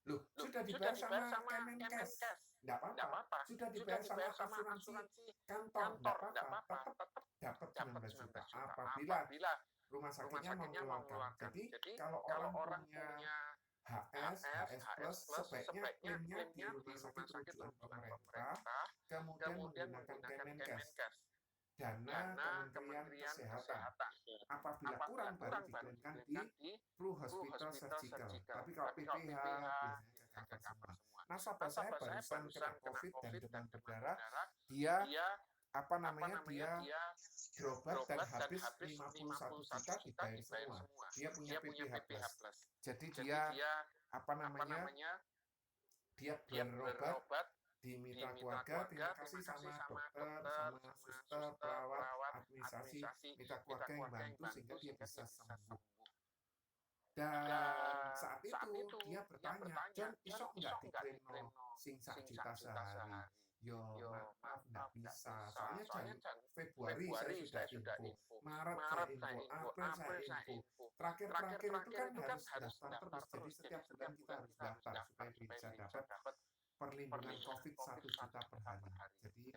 Loh, sudah dibayar sama Kemenkes. Enggak apa-apa. Sudah dibayar sama asuransi kantor. Enggak apa-apa. Tetap dapat 19 juta. Apabila rumah sakitnya mengeluarkan. Jadi kalau orang punya HS plus, sebaiknya klaimnya di rumah sakit rujukan pemerintah, kemudian menggunakan Kemenkes, dana Kementerian Kesehatan. Apabila kurang baru diklaimkan di Pro Hospital Surgical. Tapi kalau PPH biasanya ke cover semua. Nasabah saya barusan kena COVID dan demam berdarah, dia dia berobat dan habis 51 juta dibayar semua. Dia punya PPH plus. Jadi dia dia berobat di mitra keluarga. Terima kasih sama dokter, sama suster, perawat, administrasi mitra keluarga yang bantu sehingga dia bisa sembuh. Dan saat itu dia bertanya, John, isok nggak diklaim sing 1 juta sehari? Yo, maaf nggak bisa. Soalnya Februari saya sudah info, Maret saya info, April saya info. Terakhir itu kan harus daftar terus. Jadi setiap bulan kita harus daftar supaya bisa dapat perlindungan COVID 1 juta per hari. Jadi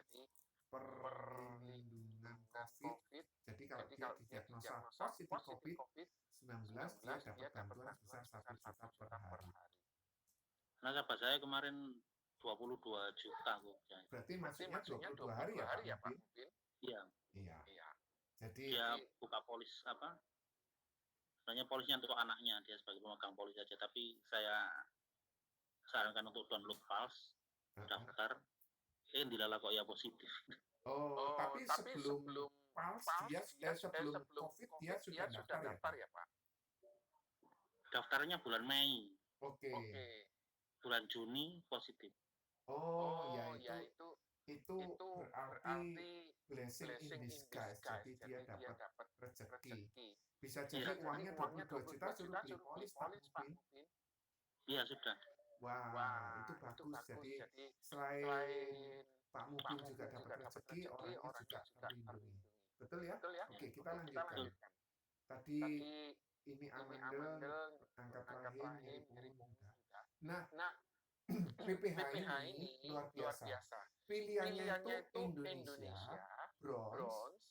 perlindungan COVID. Jadi kalau dia didiagnosa positif COVID-19, dia dapat bantuan sebesar 1 juta per hari. Nasabah saya kemarin 22 juta kok. Berarti maksudnya 22 hari ya Pak Mubin? Iya. Jadi dia buka polis sebenarnya polisnya untuk anaknya, dia sebagai pemegang polis saja, tapi saya sarankan untuk download Pals, daftar, dilala kok ya positif. Tapi sebelum Pals sebelum COVID dia sudah daftar ya Pak? Daftarnya bulan Mei. Bulan Juni positif. Ya itu berarti blessing in disguise. Jadi dia dapat rezeki. Bisa jadi uangnya 22 juta suruh beli polis Pak Mubin. Iya sudah. Wah, itu bagus. Jadi selain Pak Mubin juga dapat rezeki, orangnya juga terlindungi. Betul ya? Oke, kita lanjutkan. Tadi ini amendel, angkat rahim, nyeri punggung. Nah, PPH ini luar biasa. Pilihannya itu Indonesia, bronze,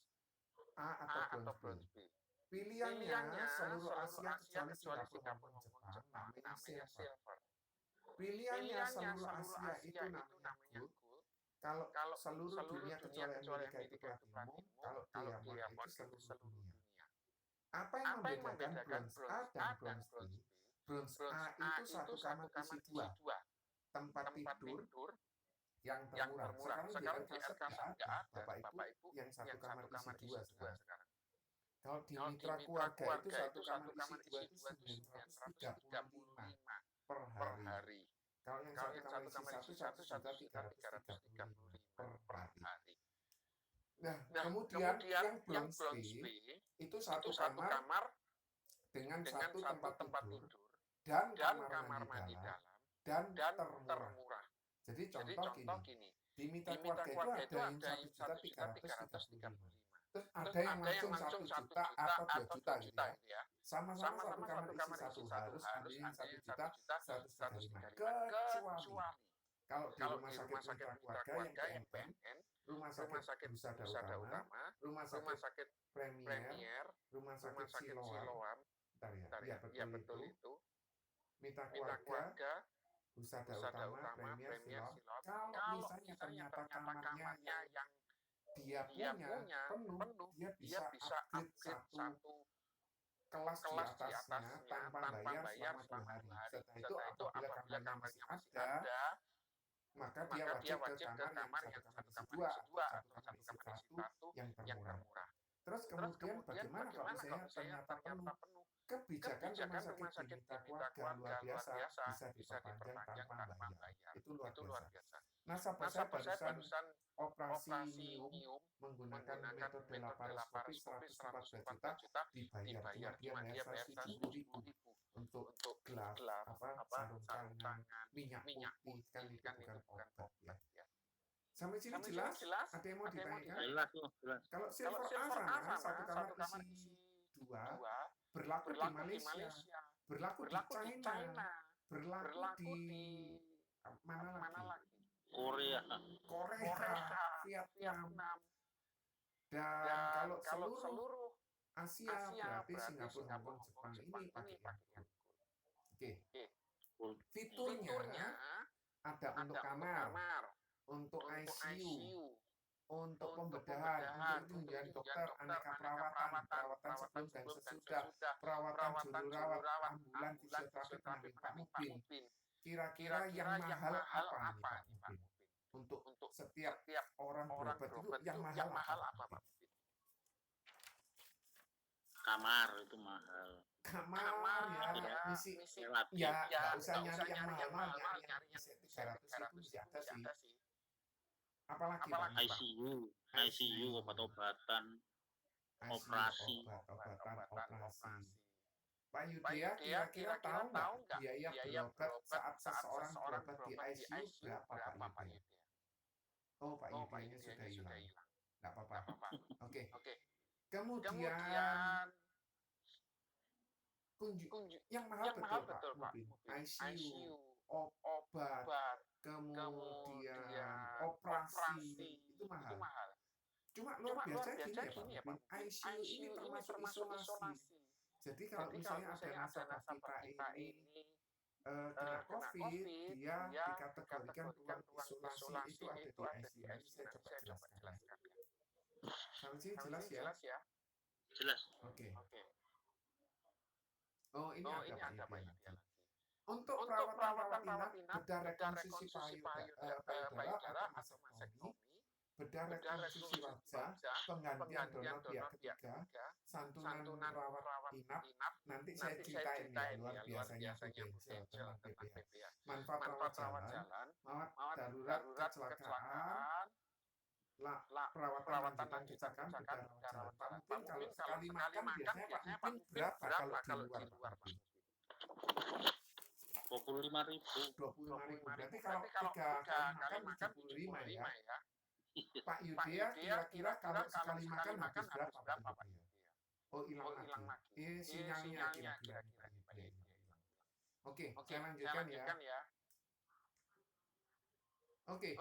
A atau bronze B. Pilihannya seluruh Asia kecuali Singapura maupun Jepang namanya silver. Pilihannya seluruh Asia itu namanya gold. Kalau seluruh dunia kecuali Amerika itu platinum, kalau diamond itu seluruh dunia. Apa yang membedakan bronze A dan bronze B? Bronze A itu satu kamar isi 2. Tempat tidur yang termurah. Sekarang di air kasar nggak ada, Bapak Ibu, yang satu kamar isi 2 sekarang. Kalau di mitra keluarga itu satu kamar isi 2 itu 935 per hari. Kalau yang satu kamar isi 1 1.335 per hari. Nah, kemudian yang bronze B itu satu kamar dengan satu tempat tidur dan kamar mandi dalam dan termurah. Jadi contoh gini, di mitra keluarga itu ada yang 1.335.000. Terus ada yang langsung 1 juta atau 2 juta gitu ya. Sama-sama satu kamar isi 1 harus ambil yang 1 juta 135. Kecuali kalau di rumah sakit mitra keluarga yang PNN, rumah Sakit Husada Utama, Rumah Sakit Premier, Rumah Sakit Siloam. Bentar ya. Iya betul itu. Mitra Keluarga, Husada Utama, Premier, Siloam. Kalau misalnya ternyata kamarnya yang dia punya penuh, dia bisa upgrade satu kelas di atasnya tanpa bayar selama 2 hari. Setelah itu apabila kamarnya masih ada, maka dia wajib ke kamar yang satu kamar isi 2 atau satu kamar isi 1 yang termurah. Terus kemudian bagaimana kalau misalnya ternyata penuh? Kebijakan rumah sakit di Mitra Keluarga luar biasa, bisa diperpanjang tanpa bayar. Itu luar biasa. Nasabah saya barusan operasi minimum menggunakan metode laparoskopi 114 juta dibayar. Cuma dia bayar 170.000 untuk glove, sarung tangan, minyak putih, kan itu bukan obat ya. Sampai sini jelas? Ada yang mau ditanyakan? Jelas. Kalau silver A satu kamar isi 2 berlaku di Malaysia, berlaku di China, berlaku di mana lagi? Korea, Vietnam, dan kalau seluruh Asia berarti Singapura, Hong Kong, Jepang ini pakai yang Oke. Fiturnya ada untuk kamar, untuk ICU, untuk pembedahan, untuk tunjangan dokter, aneka perawatan sebelum dan sesudah, perawatan juru rawat, ambulan, fisioterapi, penampilan mobil. Kira-kira yang mahal apa nih Pak Mubin? Untuk setiap orang berobat itu yang mahal apa Pak Mubin? kamar itu mahal. Kamar ya, misi ya nggak usah nyari yang mahal, nyari yang 300 itu masih ada sih. Apalagi ICU, obat-obatan, operasi. Pak Yudhya kira-kira tahu nggak biaya berobat saat seseorang berobat di ICU berapa Pak Yudhya? Oh Pak Yudhyanya sudah hilang. Nggak apa-apa. Oke. Kemudian yang mahal betul Pak Mubin. ICU, obat, kemudian operasi itu mahal. Cuma luar biasa gini ya Pak Mubin. ICU ini termasuk isolasi. Jadi kalau misalnya ada nasabah kita ini kena COVID, dia dikategorikan ruang isolasi itu ada di ICU. Saya coba jelaskan. Sampai sini jelas ya? Jelas. Oke. Oh ini ada Pak Yudhya lagi. Untuk perawatan inap, bedah rekonstruksi payudara atau masektomi, bedah rekonstruksi wajah, penggantian donor pihak ketiga, santunan rawat inap, nanti saya ceritain ya luar biasanya tentang PPH. Manfaat rawat jalan, darurat kecelakaan, perawatan lanjutan bedah rawat jalan. Mungkin kalau sekali makan biasanya Pak Mubin berapa kalau di luar Pak Mubin? 25.000. Berarti kalau 3 kali makan 75 ya. Pak Yudhya kira-kira kalau sekali makan habis berapa Pak Yudhya? Oh hilang lagi. Sinyalnya kira-kira Pak Yudhya hilang. Oke, saya lanjutkan ya. Oke.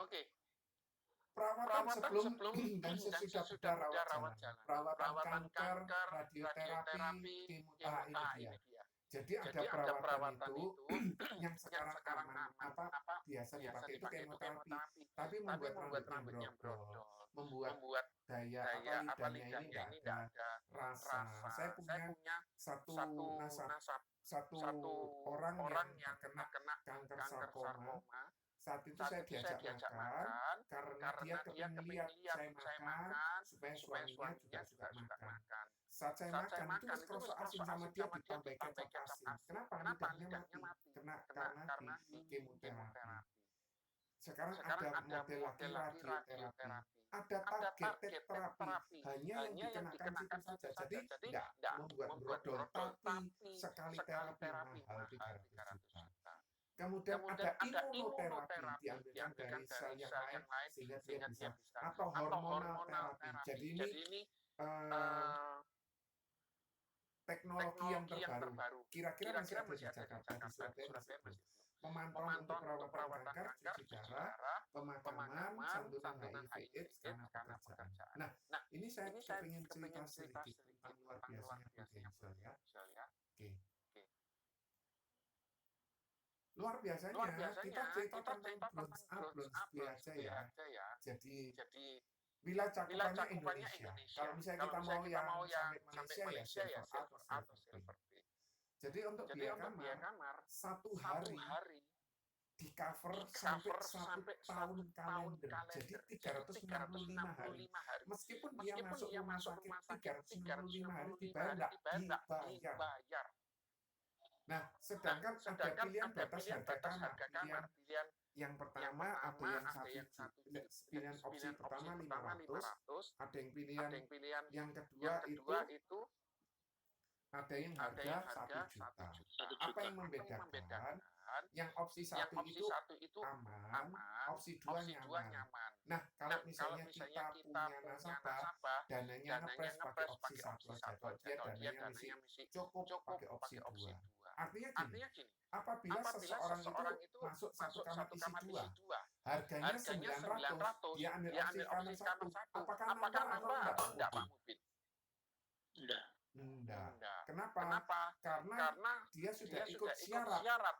Perawatan sebelum dan sesudah bedah rawat jalan. Perawatan kanker, radioterapi, ini dia. Jadi ada perawatan itu yang sekarang biasa dipakai itu kemoterapi, tapi membuat rambutnya brodol, membuat lidahnya ini nggak ada rasa. Saya punya satu orang yang kena kanker sarkoma. Saat itu saya diajak makan karena dia kepingin lihat saya makan supaya suaminya juga suka makan. Saat saya makan itu kerosok asin sama dia ditambahkan cap asin. Kenapa lidahnya mati? Karena di kemoterapi. Sekarang ada model lagi radioterapi. Ada targeted terapi. Hanya yang dikenakan situ saja. Jadi tidak membuat brodol, tapi sekali terapi mahal 300 juta. Kemudian ada imunoterapi diambilkan dari sel yang lain sehingga dia bisa atau hormonal terapi. Jadi ini teknologi yang terbaru. Kira-kira masih ada di Jakarta, di Surabaya masih belum. pemantauan untuk perawatan kanker, cuci darah, pemakaman, santunan HIV/AIDS karena pekerjaan. Nah, ini saya ingin cerita sedikit tentang luar biasanya Prudential ya. Oke. Luar biasanya kita cerita tentang Bronze A, Bronze B aja ya. Jadi bila cakupannya Indonesia. Kalau misalnya kita mau yang sampai Malaysia ya Silver A atau Silver B. Jadi untuk biaya kamar 1 hari di cover sampai 1 tahun kalender. Jadi 365 hari. Meskipun dia masuk rumah sakit 365 hari dibayar enggak? Dibayar. Nah, sedangkan ada pilihan batas harga kamar. Pilihan yang pertama ada yang pilihan opsi pertama 500, ada yang pilihan yang kedua itu ada yang harga 1 juta. Apa yang membedakan? Yang opsi 1 itu aman, opsi 2 nyaman. Nah, kalau misalnya kita punya nasabah, dananya ngepres pakai opsi 1 aja. Kalau dia dananya mesti cukup pakai opsi 2. Artinya gini, apabila seseorang itu masuk 1 kamar isi 2, harganya 900, dia ambil opsi kamar 1. Apakah nambah atau enggak, Pak Mubin? Enggak. Kenapa? Karena dia sudah ikut syarat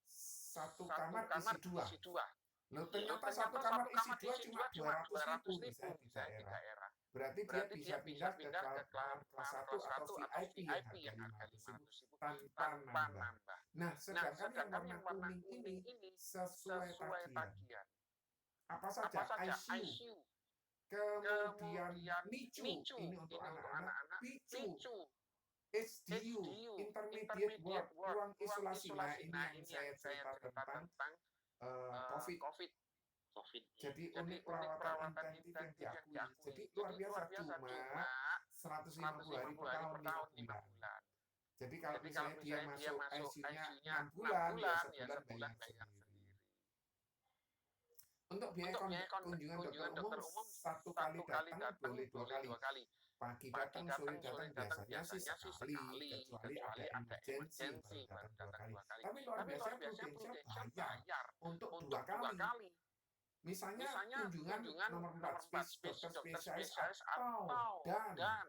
1 kamar isi 2. Loh, ternyata 1 kamar isi 2 cuma 200.000 misalnya di daerah. Berarti dia bisa pindah ke kamar kelas 1 atau VIP yang harga 500.000 tanpa nambah. Nah, sedangkan yang warna kuning ini sesuai tagihan. Apa saja? ICU. Kemudian NICU, ini untuk anak-anak, PICU, HDU, Intermediate Ward, ruang isolasi. Nah, ini yang saya cerita tentang COVID. Jadi unit perawatan intensif yang diakui. Jadi luar biasa, cuma 150 hari per tahun 5 bulan. Jadi kalau misalnya dia masuk ICU-nya 6 bulan, ya sebulan bayar sendiri. Untuk biaya kunjungan dokter umum 1 kali datang boleh 2 kali. Pagi datang, sore datang, biasanya sih sekali, kecuali ada emergency baru datang 2 kali. Tapi luar biasa Prudential bayar untuk 2 kali. Misalnya kunjungan nomor 4, dokter spesialis atau dan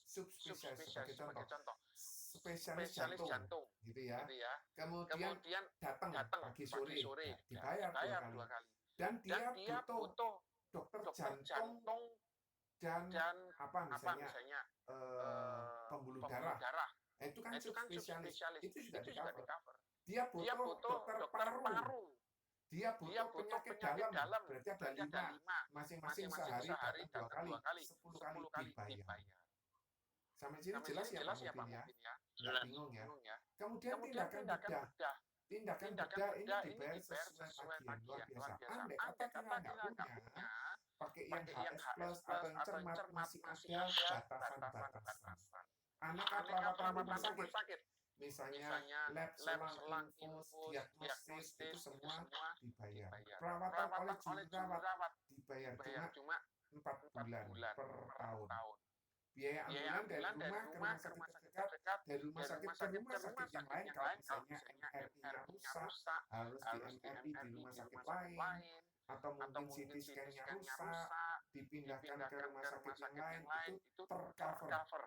subspesialis sebagai contoh. Spesialis jantung gitu ya. Kemudian datang pagi sore dibayar 2 kali. Dan dia butuh dokter jantung dan apa misalnya pembuluh darah. Itu kan subspesialis. Itu juga di cover. Dia butuh dokter paru. Dia butuh penyakit dalam, berarti ada 5, masing-masing sehari datang 2 kali, 10 kali dibayar. Sampai sini jelas ya Pak Mubin ya? Nggak bingung ya? Kemudian tindakan bedah. Tindakan bedah ini dibayar sesuai tagihan, luar biasa. Andai kata kita nggak punya, pakai yang HS Plus atau yang cermat, masih ada batasan-batasan. Anak perawatan rumah sakit, misalnya lab, selang, infus, diagnosis, itu semua dibayar. Perawatan oleh jururawat dibayar cuma 4 bulan per tahun. Biaya ambulan dari rumah ke rumah sakit terdekat, dari rumah sakit ke rumah sakit yang lain, kalau misalnya MRI-nya rusak, harus di MRI di rumah sakit lain, atau mungkin CT scan-nya rusak, dipindahkan ke rumah sakit yang lain, itu tercover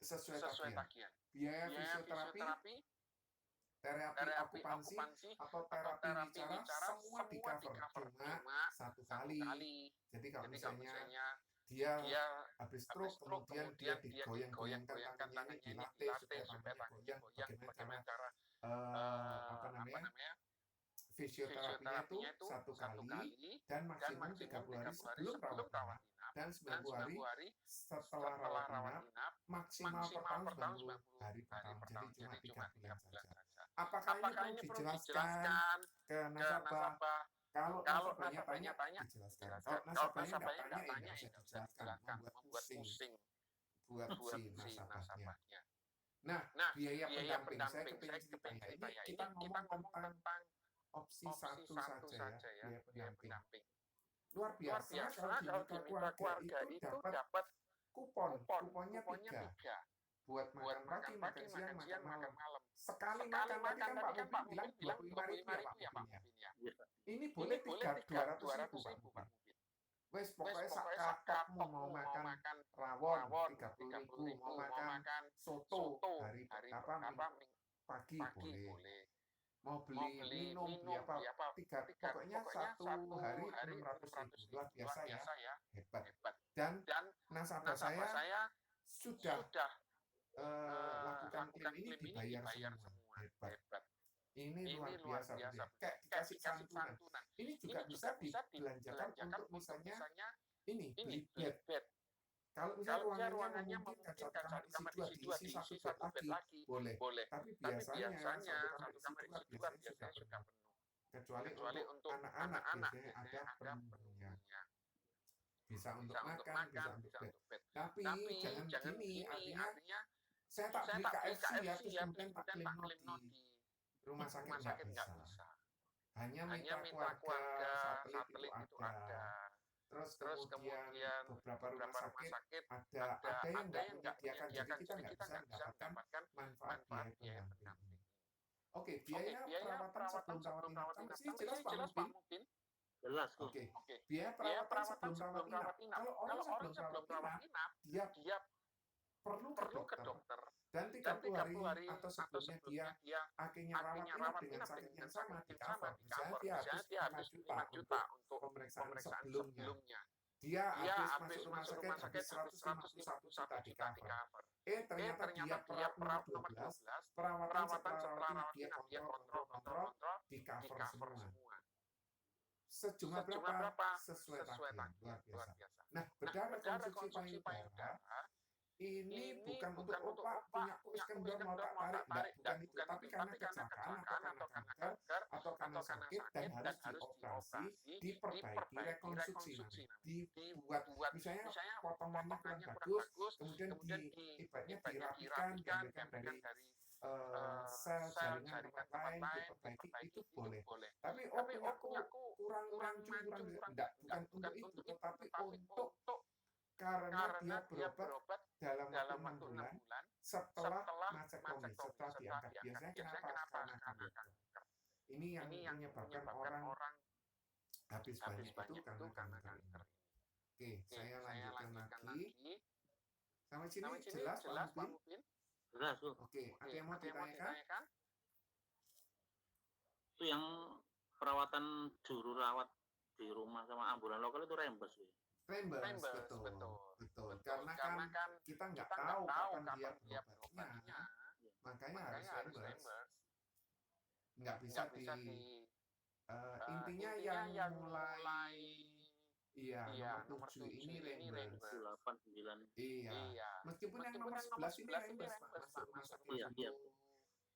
sesuai tagihan. Biaya fisioterapi, terapi okupansi atau terapi wicara semua di cover cuma 1 kali. Jadi kalau misalnya dia habis stroke kemudian dia digoyang-goyangkan tangannya, dilatih supaya tangannya goyang, bagaimana cara fisioterapinya itu 1 kali dan maksimum 30 hari sebelum rawat inap dan 90 hari setelah rawat inap, maksimal per tahun 90 hari per tahun, jadi cuma 3 bulan saja. Apakah ini perlu dijelaskan ke nasabah? Kalau nasabahnya tanya, dijelaskan. Kalau nasabahnya nggak tanya, ya nggak usah dijelaskan. Membuat pusing buat si nasabahnya. Nah, biaya pendamping, saya kepingin cerita ya. Ini kita ngomong tentang opsi 1 saja ya, biaya pendamping. Luar biasa kalau di mitra keluarga itu dapat kupon. Kuponnya 3. buat makan pagi, makan siang, makan malam. Sekali makan tadi kan Pak Mubin bilang 25.000 ya Pak Mubin ya. Ini boleh 200.000 Pak Mubin. Wes pokoknya sak kakakmu mau makan rawon 30.000, mau makan soto hari pagi boleh. Mau beli minum beli apa pokoknya satu hari 600.000. Luar biasa ya, hebat. Dan nasabah saya sudah lakukan klaim ini dibayar semua, hebat. Ini luar biasa, kayak dikasih santunan. Ini juga bisa dibelanjakan untuk misalnya ini beli bed. Kalau misalnya ruangannya memungkinkan satu kamar isi 2 diisi 1 bed lagi, boleh. Tapi biasanya satu kamar isi 2 biasanya sudah penuh. Kecuali untuk anak-anak biasanya ada penuhnya. Bisa untuk makan, bisa untuk bed. Tapi jangan gini, artinya saya tak beli KFC ya, terus kemudian tak klaim di rumah sakit nggak bisa. Hanya mitra keluarga, satelit itu ada. Terus kemudian beberapa rumah sakit ada yang nggak menyediakan, jadi kita nggak bisa mendapatkan manfaat biaya pendamping. Oke, biaya perawatan sebelum rawat inap. Sampai sini jelas Pak Mubin? Jelas. Oke. Biaya perawatan sebelum rawat inap. Kalau orang sebelum rawat inap, dia perlu ke dokter. Dan 30 hari atau sebelumnya dia akhirnya rawat inap dengan sakit yang sama di cover. Misalnya dia harus 5 juta untuk pemeriksaan sebelumnya. Dia habis masuk rumah sakit 151 juta di cover. Ternyata dia perawat nomor 12, perawatan setelah rawat inap dia kontrol di cover semua. Sejumlah berapa? Sesuai tagihan, luar biasa. Nah, berdarah konsumsi payudara ini bukan untuk Pak punya kuis kendor mau tak tarik, bukan itu, tapi karena kecelakaan atau karena kanker atau karena sakit dan harus dioperasi, diperbaiki, rekonstruksi nanti, dibuat misalnya potongannya kurang bagus, kemudian ibaratnya dirapikan, diambilkan dari sel jaringan tempat lain, diperbaiki, itu boleh. Tapi punya aku kurang rancung, enggak, bukan untuk itu, tetapi untuk karena dia berobat dalam waktu 6 bulan setelah masektomi, setelah diangkat. Biasanya kenapa? Karena kanker. Ini yang menyebabkan orang habis banyak itu karena kanker. Oke, saya lanjutkan lagi. Sampai sini jelas Pak Mubin? Jelas. Oke, ada yang mau ditanyakan? Itu yang perawatan juru rawat di rumah sama ambulan lokal itu reimburse. Reimburse, betul. Karena kan kita nggak tahu kapan dia berobatnya, makanya harus reimburse. Nggak bisa intinya yang mulai nomor 7 ini reimburse. 8, 9. Iya. Meskipun yang nomor 11 ini reimburse Pak, masuk rumah sakit dulu.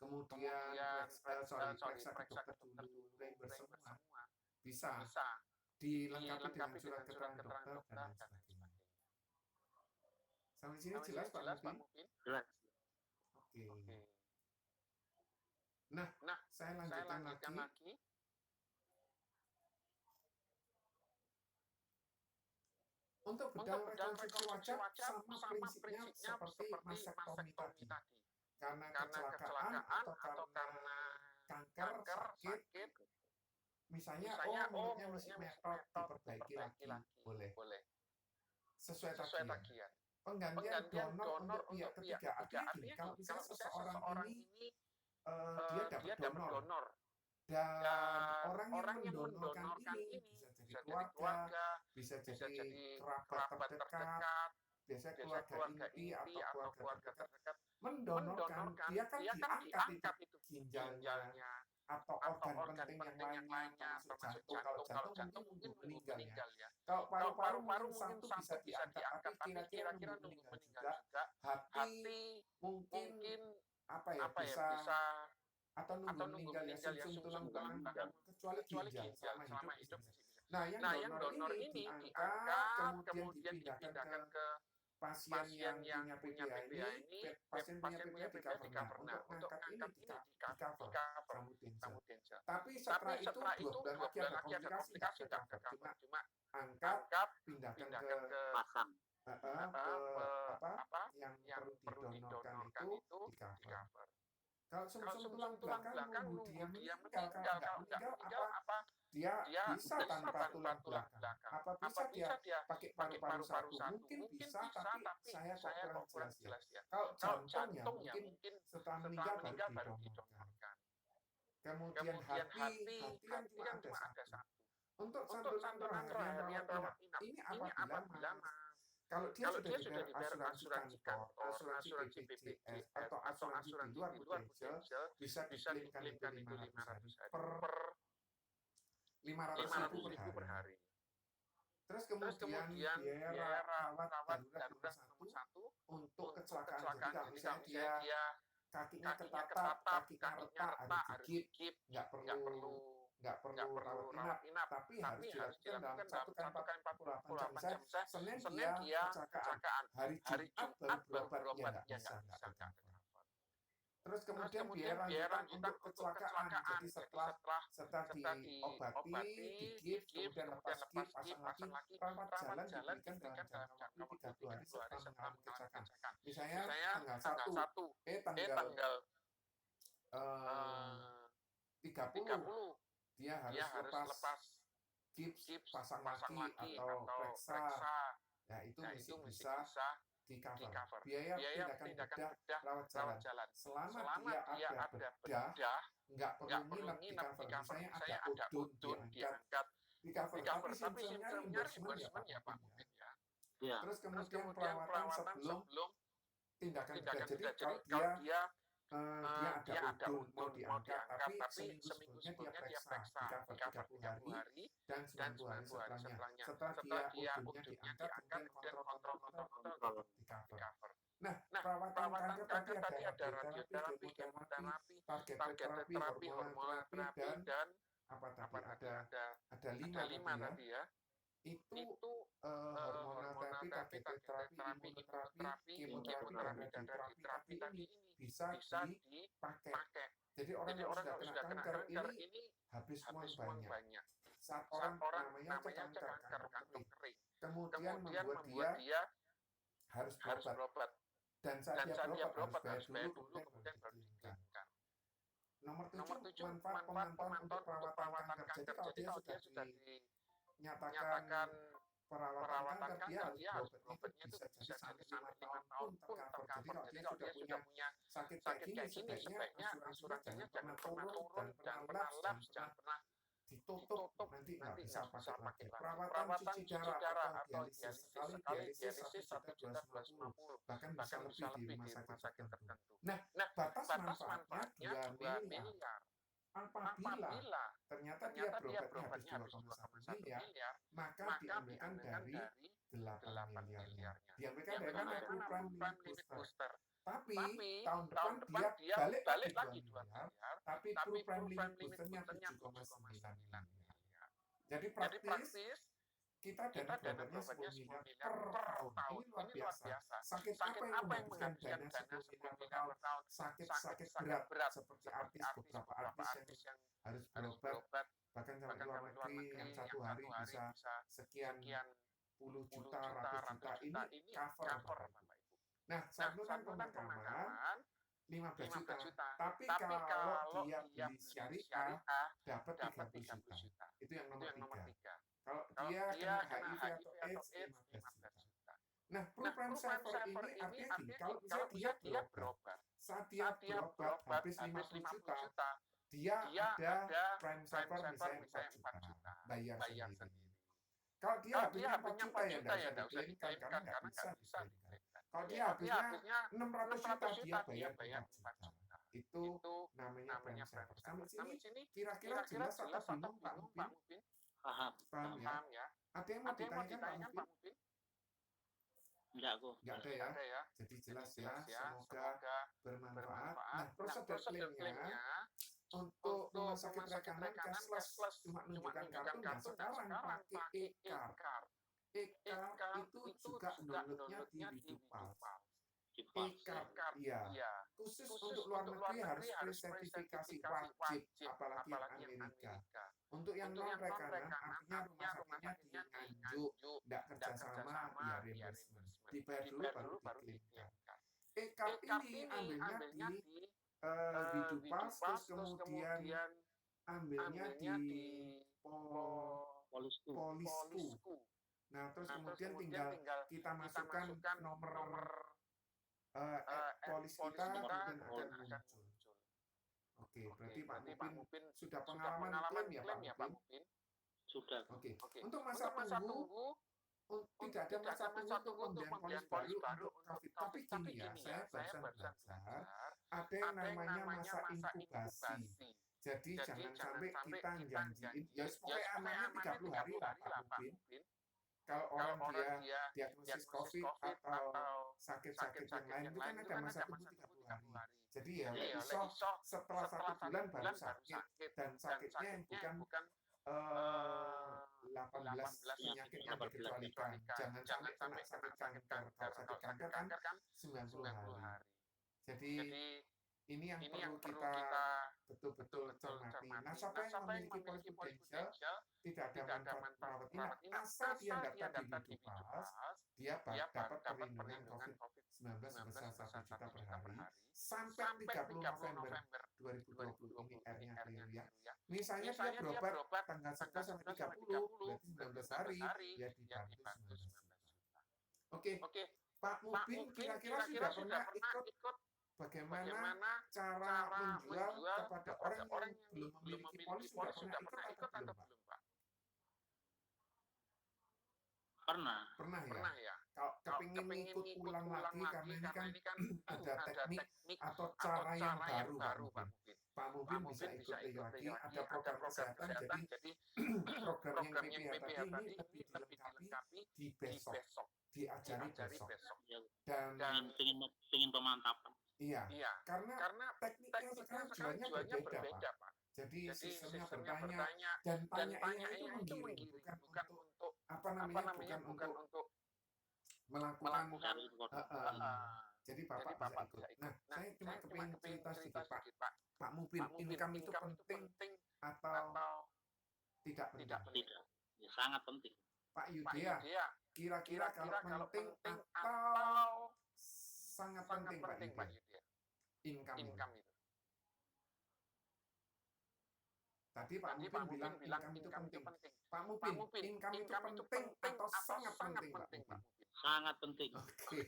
Kemudian periksa ke dokter dulu, reimburse semua. Bisa. Dilengkapi dengan surat keterangan dokter dan lain sebagainya. Sampai sini jelas Pak Mubin? Jelas. Oke. Nah, saya lanjutkan lagi. Untuk bedal rekonstruksi wajah sama prinsipnya seperti masektomi tadi. Karena kecelakaan atau karena kanker, sakit, misalnya mulutnya masih metot, diperbaiki lagi, boleh. Sesuai tagihan. Penggantian donor untuk pihak ketiga, artinya kalau misalnya seseorang ini dia dapat donor dan orang yang mendonorkan ini bisa jadi keluarga, bisa jadi kerabat terdekat, biasanya keluarga inti atau keluarga terdekat mendonorkan, dia kan diangkat itu ginjalnya atau organ penting yang lainnya, termasuk jantung. Kalau jantung mungkin meninggal ya. Kalau paru-paru mungkin satu bisa diangkat, tapi kira-kira meninggal juga. Hati mungkin bisa atau nunggu meninggal ya, sum-sum tulang belakang, kecuali ginjal selama hidup bisa. Nah, yang donor ini diangkat, kemudian dipindahkan ke pasien yang punya PPA ini, pasien punya PPA di cover. Nah, untuk ngangkat ini di cover rambut Denzel. Tapi setelah itu 2 bulan lagi ada komplikasi nggak ke cover, cuma angkat, pindahkan ke Pasang. yang perlu didonorkan itu di cover. Kalau sum-sum tulang belakang nunggu dia meninggal, kalau nggak meninggal apa? Dia bisa tanpa tulang belakang. Apa bisa dia pakai paru-paru satu? Mungkin bisa, tapi saya kok kurang jelas ya. Kalau jantung ya mungkin setelah meninggal baru didonorkan. Kemudian hati kan cuma ada satu. Untuk santunan terakhir yang rawat inap, ini apabila kalau dia sudah dibayar asuransi kantor, asuransi BPJS, atau asuransi di luar Prudential, bisa diklaimkan itu 500 per 500.000 per hari. Terus kemudian biaya rawat darurat nomor 1 untuk kecelakaan. Jadi kalau misalnya dia kakinya ketatap, kakinya retak, harus digigit, nggak perlu rawat inap, tapi harus dilakukan dalam 1 kali 48 jam. Senin dia kecelakaan, hari Jumat baru berobat, ya nggak bisa. Terus kemudian biaya lanjutan untuk kecelakaan. Jadi setelah diobati, digift, kemudian lepas gift, pasang lagi, rawat jalan diberikan dalam jangka waktu 32 hari setelah mengalami kecelakaan. Misalnya tanggal 30 dia harus lepas gips, pasang lagi atau pleksa. Nah, itu bisa di cover. Biaya tindakan bedah rawat jalan. Selama dia ada bedah, nggak perlu nginep di cover. Misalnya ada udun diangkat di cover. Tapi simptomnya reimbursement ya Pak Mungkin ya. Terus kemudian perawatan sebelum tindakan bedah. Jadi kalau dia ada udun mau diangkat, tapi seminggu sebelumnya dia periksa di cover 30 hari dan 90 hari setelahnya. Setelah dia udunnya diangkat, kemudian kontrol di cover. Nah, perawatan kanker tadi ada radioterapi, kemoterapi, targeted terapi, hormonal terapi, dan apa tadi ada 5 tadi ya. Itu hormonal terapi, targeted terapi, imunoterapi, kemoterapi, dan radioterapi ini bisa dipakai. Jadi orang yang sudah kena kanker ini habis uang banyak. Saat orang namanya kanker kering. Kemudian membuat dia harus berobat. Dan saat dia berobat harus bayar dulu, kemudian baru diklaimkan. Nomor 7, manfaat pemantauan untuk perawatan kanker. Jadi kalau dia sudah dinyatakan perawatan kanker, dia harus berobatnya itu bisa jadi sampai 5 tahun pun tercover. Jadi kalau dia sudah punya sakit kayak gini, sebaiknya asuransinya jangan pernah turun, jangan pernah lapse, jangan pernah ditutup, nanti nggak bisa pakai lagi. Perawatan cuci darah atau dialisis, sekali dialisis 1.250.000, bahkan bisa lebih di rumah sakit tertentu. Nah, batas manfaatnya 2 miliar. Apabila ternyata dia berobatnya harus 2,1 miliar, maka diambilkan dari 8 miliarnya. Diambilkan dari mana? Prime Limit Booster. Tapi tahun depan dia balik lagi 2 miliar, tapi Prime Limit Boosternya 7,9 miliar. Jadi praktis kita dana berobatnya 10 miliar per tahun. Ini luar biasa. Sakit apa yang menghabiskan dana 10 miliar per tahun? Sakit berat seperti beberapa artis yang harus berobat bahkan sampai luar negeri yang 1 hari bisa sekian puluh juta, ratus juta. Ini cover Bapak Ibu. Nah, santunan pemakaman 15 juta. Tapi kalau dia beli syariah dapat 30 juta. Itu yang nomor 3. Kalau dia kena HIV atau AIDS 15 juta. Nah, Prime Saver ini artinya gini, kalau misalnya dia berobat, saat dia berobat habis 50 juta, dia ada Prime Saver misalnya 4 juta, bayar sendiri. Kalau dia habisnya 4 juta ya nggak usah diklaimkan karena nggak bisa diklaimkan. Kalau dia habisnya 600 juta, dia bayar 4 juta. Itu namanya Prime Saver. Sampai sini kira-kira jelas atau bingung Pak Mungkin? Paham ya? Ada yang mau ditanyakan Pak Mungkin? Enggak ada ya. Jadi jelas ya. Semoga bermanfaat. Nah, prosedur klaimnya untuk rumah sakit rekanan cashless cuma menunjukkan kartu. Nah, sekarang pakai e-card. E-card itu juga downloadnya di Widupals. E-card, iya. Khusus untuk luar negeri harus pre-sertifikasi wajib, apalagi yang Amerika. Untuk yang non-rekanan, artinya rumah sakitnya di Nganjuk, tidak kerjasama, ya reimbursement. Dibayar dulu baru diklaimkan. E-card ini ambilnya di Widupals, terus kemudian ambilnya di Polisku. Nah, terus kemudian tinggal kita masukkan nomor polis kita, kemudian akan muncul. Oke, berarti Pak Mupin sudah pengalaman klaim ya Pak Mupin? Sudah. Oke. Untuk masa tunggu, tidak ada masa tunggu untuk pembelian polis baru untuk COVID. Tapi gini ya, saya barusan belajar, ada yang namanya masa inkubasi. Jadi jangan sampai kita janjiin, ya pokoknya amannya 30 hari lah Pak Mupin. Kalau orang dia diagnosis COVID atau sakit-sakit yang lain itu kan ada masa tunggu 30 hari. Jadi ya iso setelah 1 bulan baru sakit, dan sakitnya yang bukan 18 penyakit yang dikecualikan. Jangan sampai kena sakit kanker. Kalau sakit kanker kan 90 hari. Jadi ini yang perlu kita betul-betul cermati. Nah, siapa yang memiliki polis prudensial tidak ada manfaat perawat inap asal dia daftar di Widupals, dia dapat perlindungan COVID-19 sebesar 1 juta per hari sampai 30 November 2020. Ini R-nya clear ya. Misalnya dia berobat tanggal 11 sampai 30, berarti 19 hari, dia dibantu 19 juta. Oke, Pak Mupin kira-kira sudah pernah ikut bagaimana cara menjual kepada orang yang belum memiliki polis, sudah pernah ikut atau belum Pak? Pernah ya. Kalau kepingin ikut ulang lagi karena ini kan ada teknik atau cara yang baru Pak Mupin bisa ikut lagi. Ada program kesehatan, jadi program yang PPH tadi ini lebih dilengkapi di besok, diajari besok. Dan ingin pemantapan. Iya, karena tekniknya sekarang jualnya berbeda Pak. Jadi sistemnya bertanya dan tanya itu menggiring, bukan untuk bukan untuk melakukan. Jadi Bapak bisa ikut. Nah, saya cuma kepingin cerita sedikit Pak Mupin, income itu penting atau tidak penting? Ya, sangat penting. Pak Yudhya, kira-kira kalau penting atau sangat penting Pak Yudhya? Income itu. Tadi Pak Mupin bilang income itu penting. Pak Mupin, income itu penting atau sangat penting Pak Mupin? Sangat penting. Oke.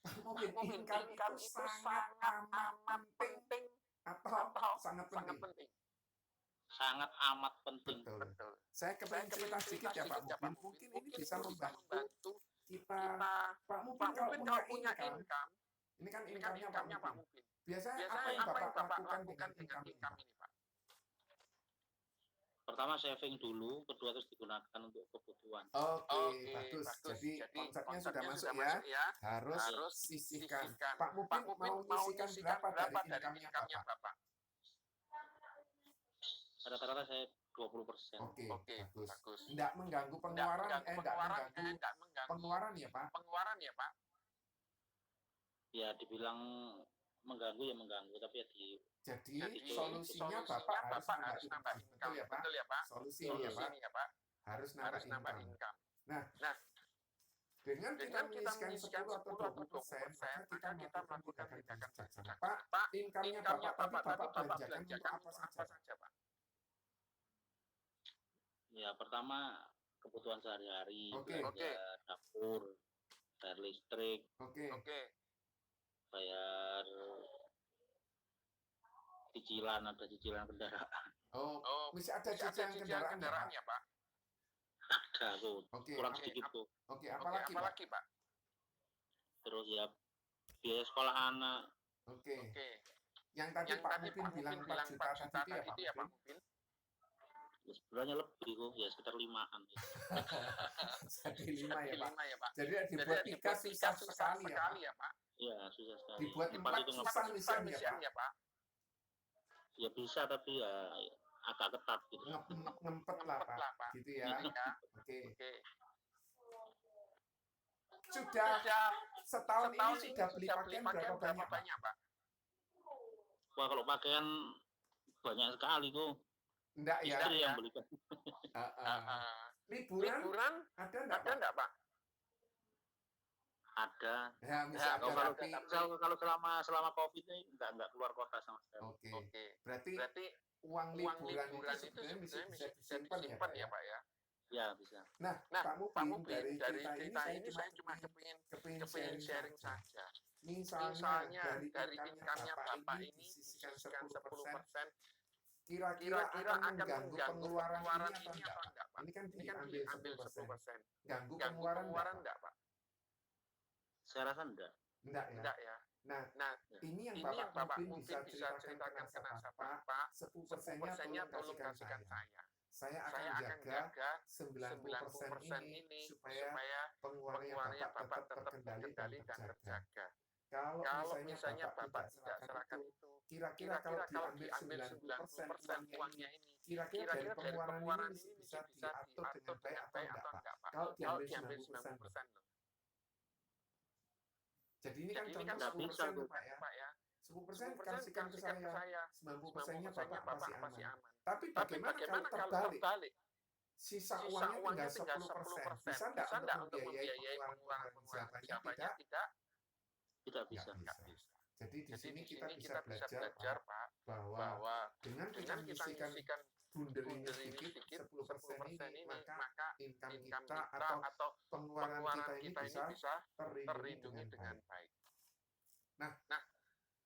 Pak Mupin, income itu sangat amat penting atau sangat penting? Sangat amat penting. Betul. Saya kepingin cerita sedikit ya Pak Mupin. Mungkin ini bisa membantu kita. Pak Mupin kalau punya income, ini kan income-nya Pak Mupin. Biasanya apa yang Bapak lakukan dengan income ini Pak? Pertama saving dulu, kedua terus digunakan untuk kebutuhan. Oke, bagus. Jadi konsepnya sudah masuk ya. Harus sisihkan. Pak Mupin mau menyisihkan berapa dari income-nya Bapak? Rata-rata saya 20%. Oke, bagus. Tidak mengganggu pengeluaran, pengeluaran ya Pak? Ya dibilang mengganggu ya mengganggu, tapi ya Jadi solusinya Bapak harus nambah income, betul ya Pak? Solusinya Pak harus nambah income. Nah, dengan kita menyisihkan 10 atau 20%, maka kita melakukan tindakan bijaksana. Pak, income-nya Bapak belanjakan untuk apa saja Pak? Ya pertama kebutuhan sehari-hari, dapur, bayar listrik, bayar ada cicilan kendaraan. Masih ada cicilan kendaraan ya Pak? Ada tuh, kurang sedikit tuh. Apalagi Pak? Terus ya biaya sekolah anak. Yang tadi Pak Mupin bilang 4 juta tadi itu ya Pak Mupin? Ya, sebenarnya lebih kok, ya sekitar 5-an. Jadi 5 ya Pak? Jadi dibuat 3 susah sekali ya Pak? Iya, susah sekali. Dibuat 4 susah ya Pak? Ya bisa, tapi ya agak ketat gitu. Ngempet lah Pak, gitu ya. Oke. Sudah setahun ini sudah beli pakaian berapa banyak, Pak? Wah, kalau pakaian banyak sekali kok. Enggak ya. Istri yang belikan. Liburan ada enggak, Pak? Ada. Ya, bisa ada, Kalau selama COVID ini enggak keluar kota sama sekali. Oke. Berarti uang liburan itu sebenarnya bisa disimpan ya, Pak ya? Ya, bisa. Nah, Pak Mubin, dari cerita ini saya cuma kepingin sharing saja. Misalnya dari income-nya Bapak ini disisihkan 10%, kira-kira akan mengganggu pengeluaran ini atau enggak, Pak? Ini kan diambil 10%. Ganggu pengeluaran enggak, Pak? Saya rasa enggak. Enggak ya. Nah, ini yang Bapak Mubin bisa ceritakan ke nasabah, Pak, 10%-nya tolong kasihkan saya. Saya akan jaga 90% ini supaya pengeluarannya Bapak tetap terkendali dan terjaga. Kalau misalnya Bapak tidak serahkan itu, kira-kira kalau diambil 90% uangnya ini, kira-kira dari pengeluaran ini bisa diatur dengan baik atau enggak, Pak? Kalau diambil 90% loh. Jadi ini kan contoh 10% tuh, Pak ya. 10% kasihkan ke saya, 90%-nya Bapak masih aman. Tapi bagaimana kalau terbalik? Sisa uangnya tinggal 10%. Bisa enggak untuk membiayai pengeluaran jawabannya tidak? Tidak bisa. Jadi di sini kita bisa belajar, Pak, bahwa dengan kita menyisihkan bundel ini sedikit, 10% ini, maka income kita atau pengeluaran kita ini bisa terlindungi dengan baik. Nah,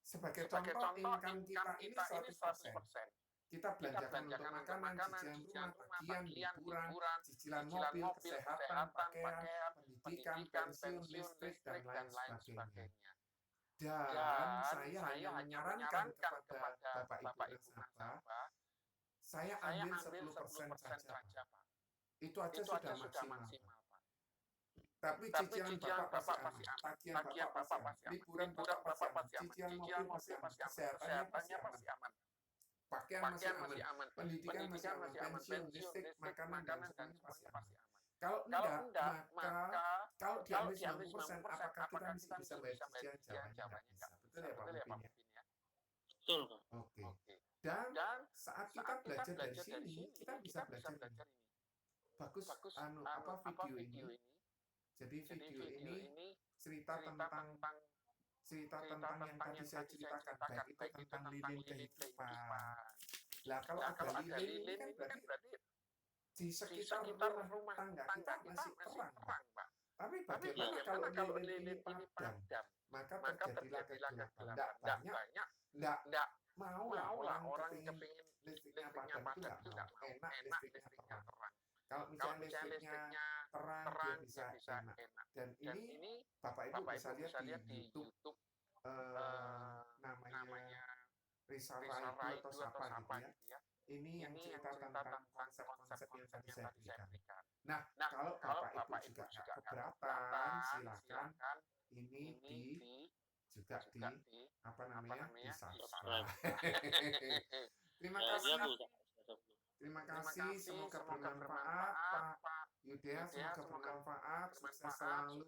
sebagai contoh, income kita ini 100%. Kita belanjakan untuk makanan, cicilan rumah, tagihan, hiburan, cicilan mobil, kesehatan, pakaian, pendidikan, pensiun, listrik, dan lain sebagainya. Dan saya hanya menyarankan kepada Bapak Ibu nasabah, saya ambil 10% saja, Pak. Itu aja sudah maksimal, Pak. Tapi cicilan Bapak masih aman, tagihan Bapak masih aman, liburan Bapak masih aman, cicilan mobil masih aman, kesehatannya masih aman, pakaian masih aman, pendidikan masih aman, pensiun, listrik, makanan, dan semuanya masih aman. Kalau enggak, maka kalau diambil 90%, apakah kita masih bisa bayar cicilan? Jawabannya enggak bisa. Betul ya, Pak Mubin ya? Betul, Pak. Oke. Dan saat kita belajar dari sini, kita bisa belajar ini. Bagus, video ini. Jadi video ini cerita tentang yang tadi saya ceritakan, baik itu tentang lilin kehidupan. Lah kalau ada lilin ini kan berarti di sekitar rumah tangga kita masih terang, Pak. Tapi bagaimana kalau lilin ini padam? Maka terjadilah kegelapan. Enggak banyak, enggak mau lah orang kepingin listriknya padam itu enggak mau. Enak listriknya terang. Kalau misalnya listriknya terang, dia bisa enak. Dan ini Bapak Ibu bisa lihat di YouTube, namanya Rizal Raidu atau siapa gitu ya. Ini yang cerita tentang konsep-konsep yang tadi saya berikan. Nah, kalau Bapak Ibu juga nggak keberatan, silakan ini juga di subscribe. Terima kasih, semoga bermanfaat, Pak Yudhya, semoga bermanfaat, sukses selalu.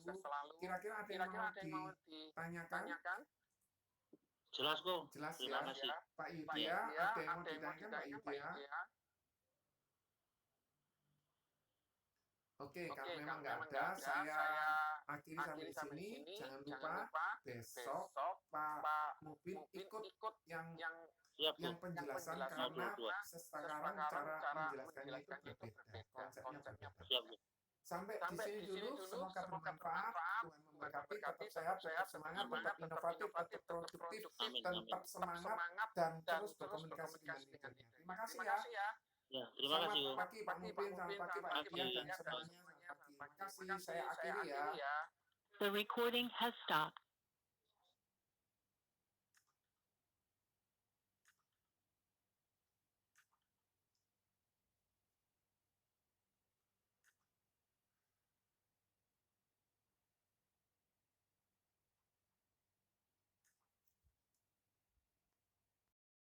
Kira-kira ada yang mau ditanyakan? Jelas kok. Jelas Terima ya, kasih. Pak Yudhya, ada yang mau ditanyakan, Pak Yudhya? Oke, kalau memang nggak ada, saya akhiri sampai di sini. Jangan lupa besok Pak Mubin ikut yang penjelasan, karena sekarang cara menjelaskannya itu berbeda, konsepnya berbeda. Sampai di sini dulu, semoga bermanfaat, Tuhan memberkati, tetap sehat, tetap semangat, tetap inovatif, tetap produktif, tetap semangat, dan terus berkomunikasi dengan lingkungan. Terima kasih ya. Ya, terima kasih. Selamat pagi Pak Mubin, selamat pagi Pak Yudhya, dan semuanya. Terima kasih, saya akhiri ya. The recording has stopped.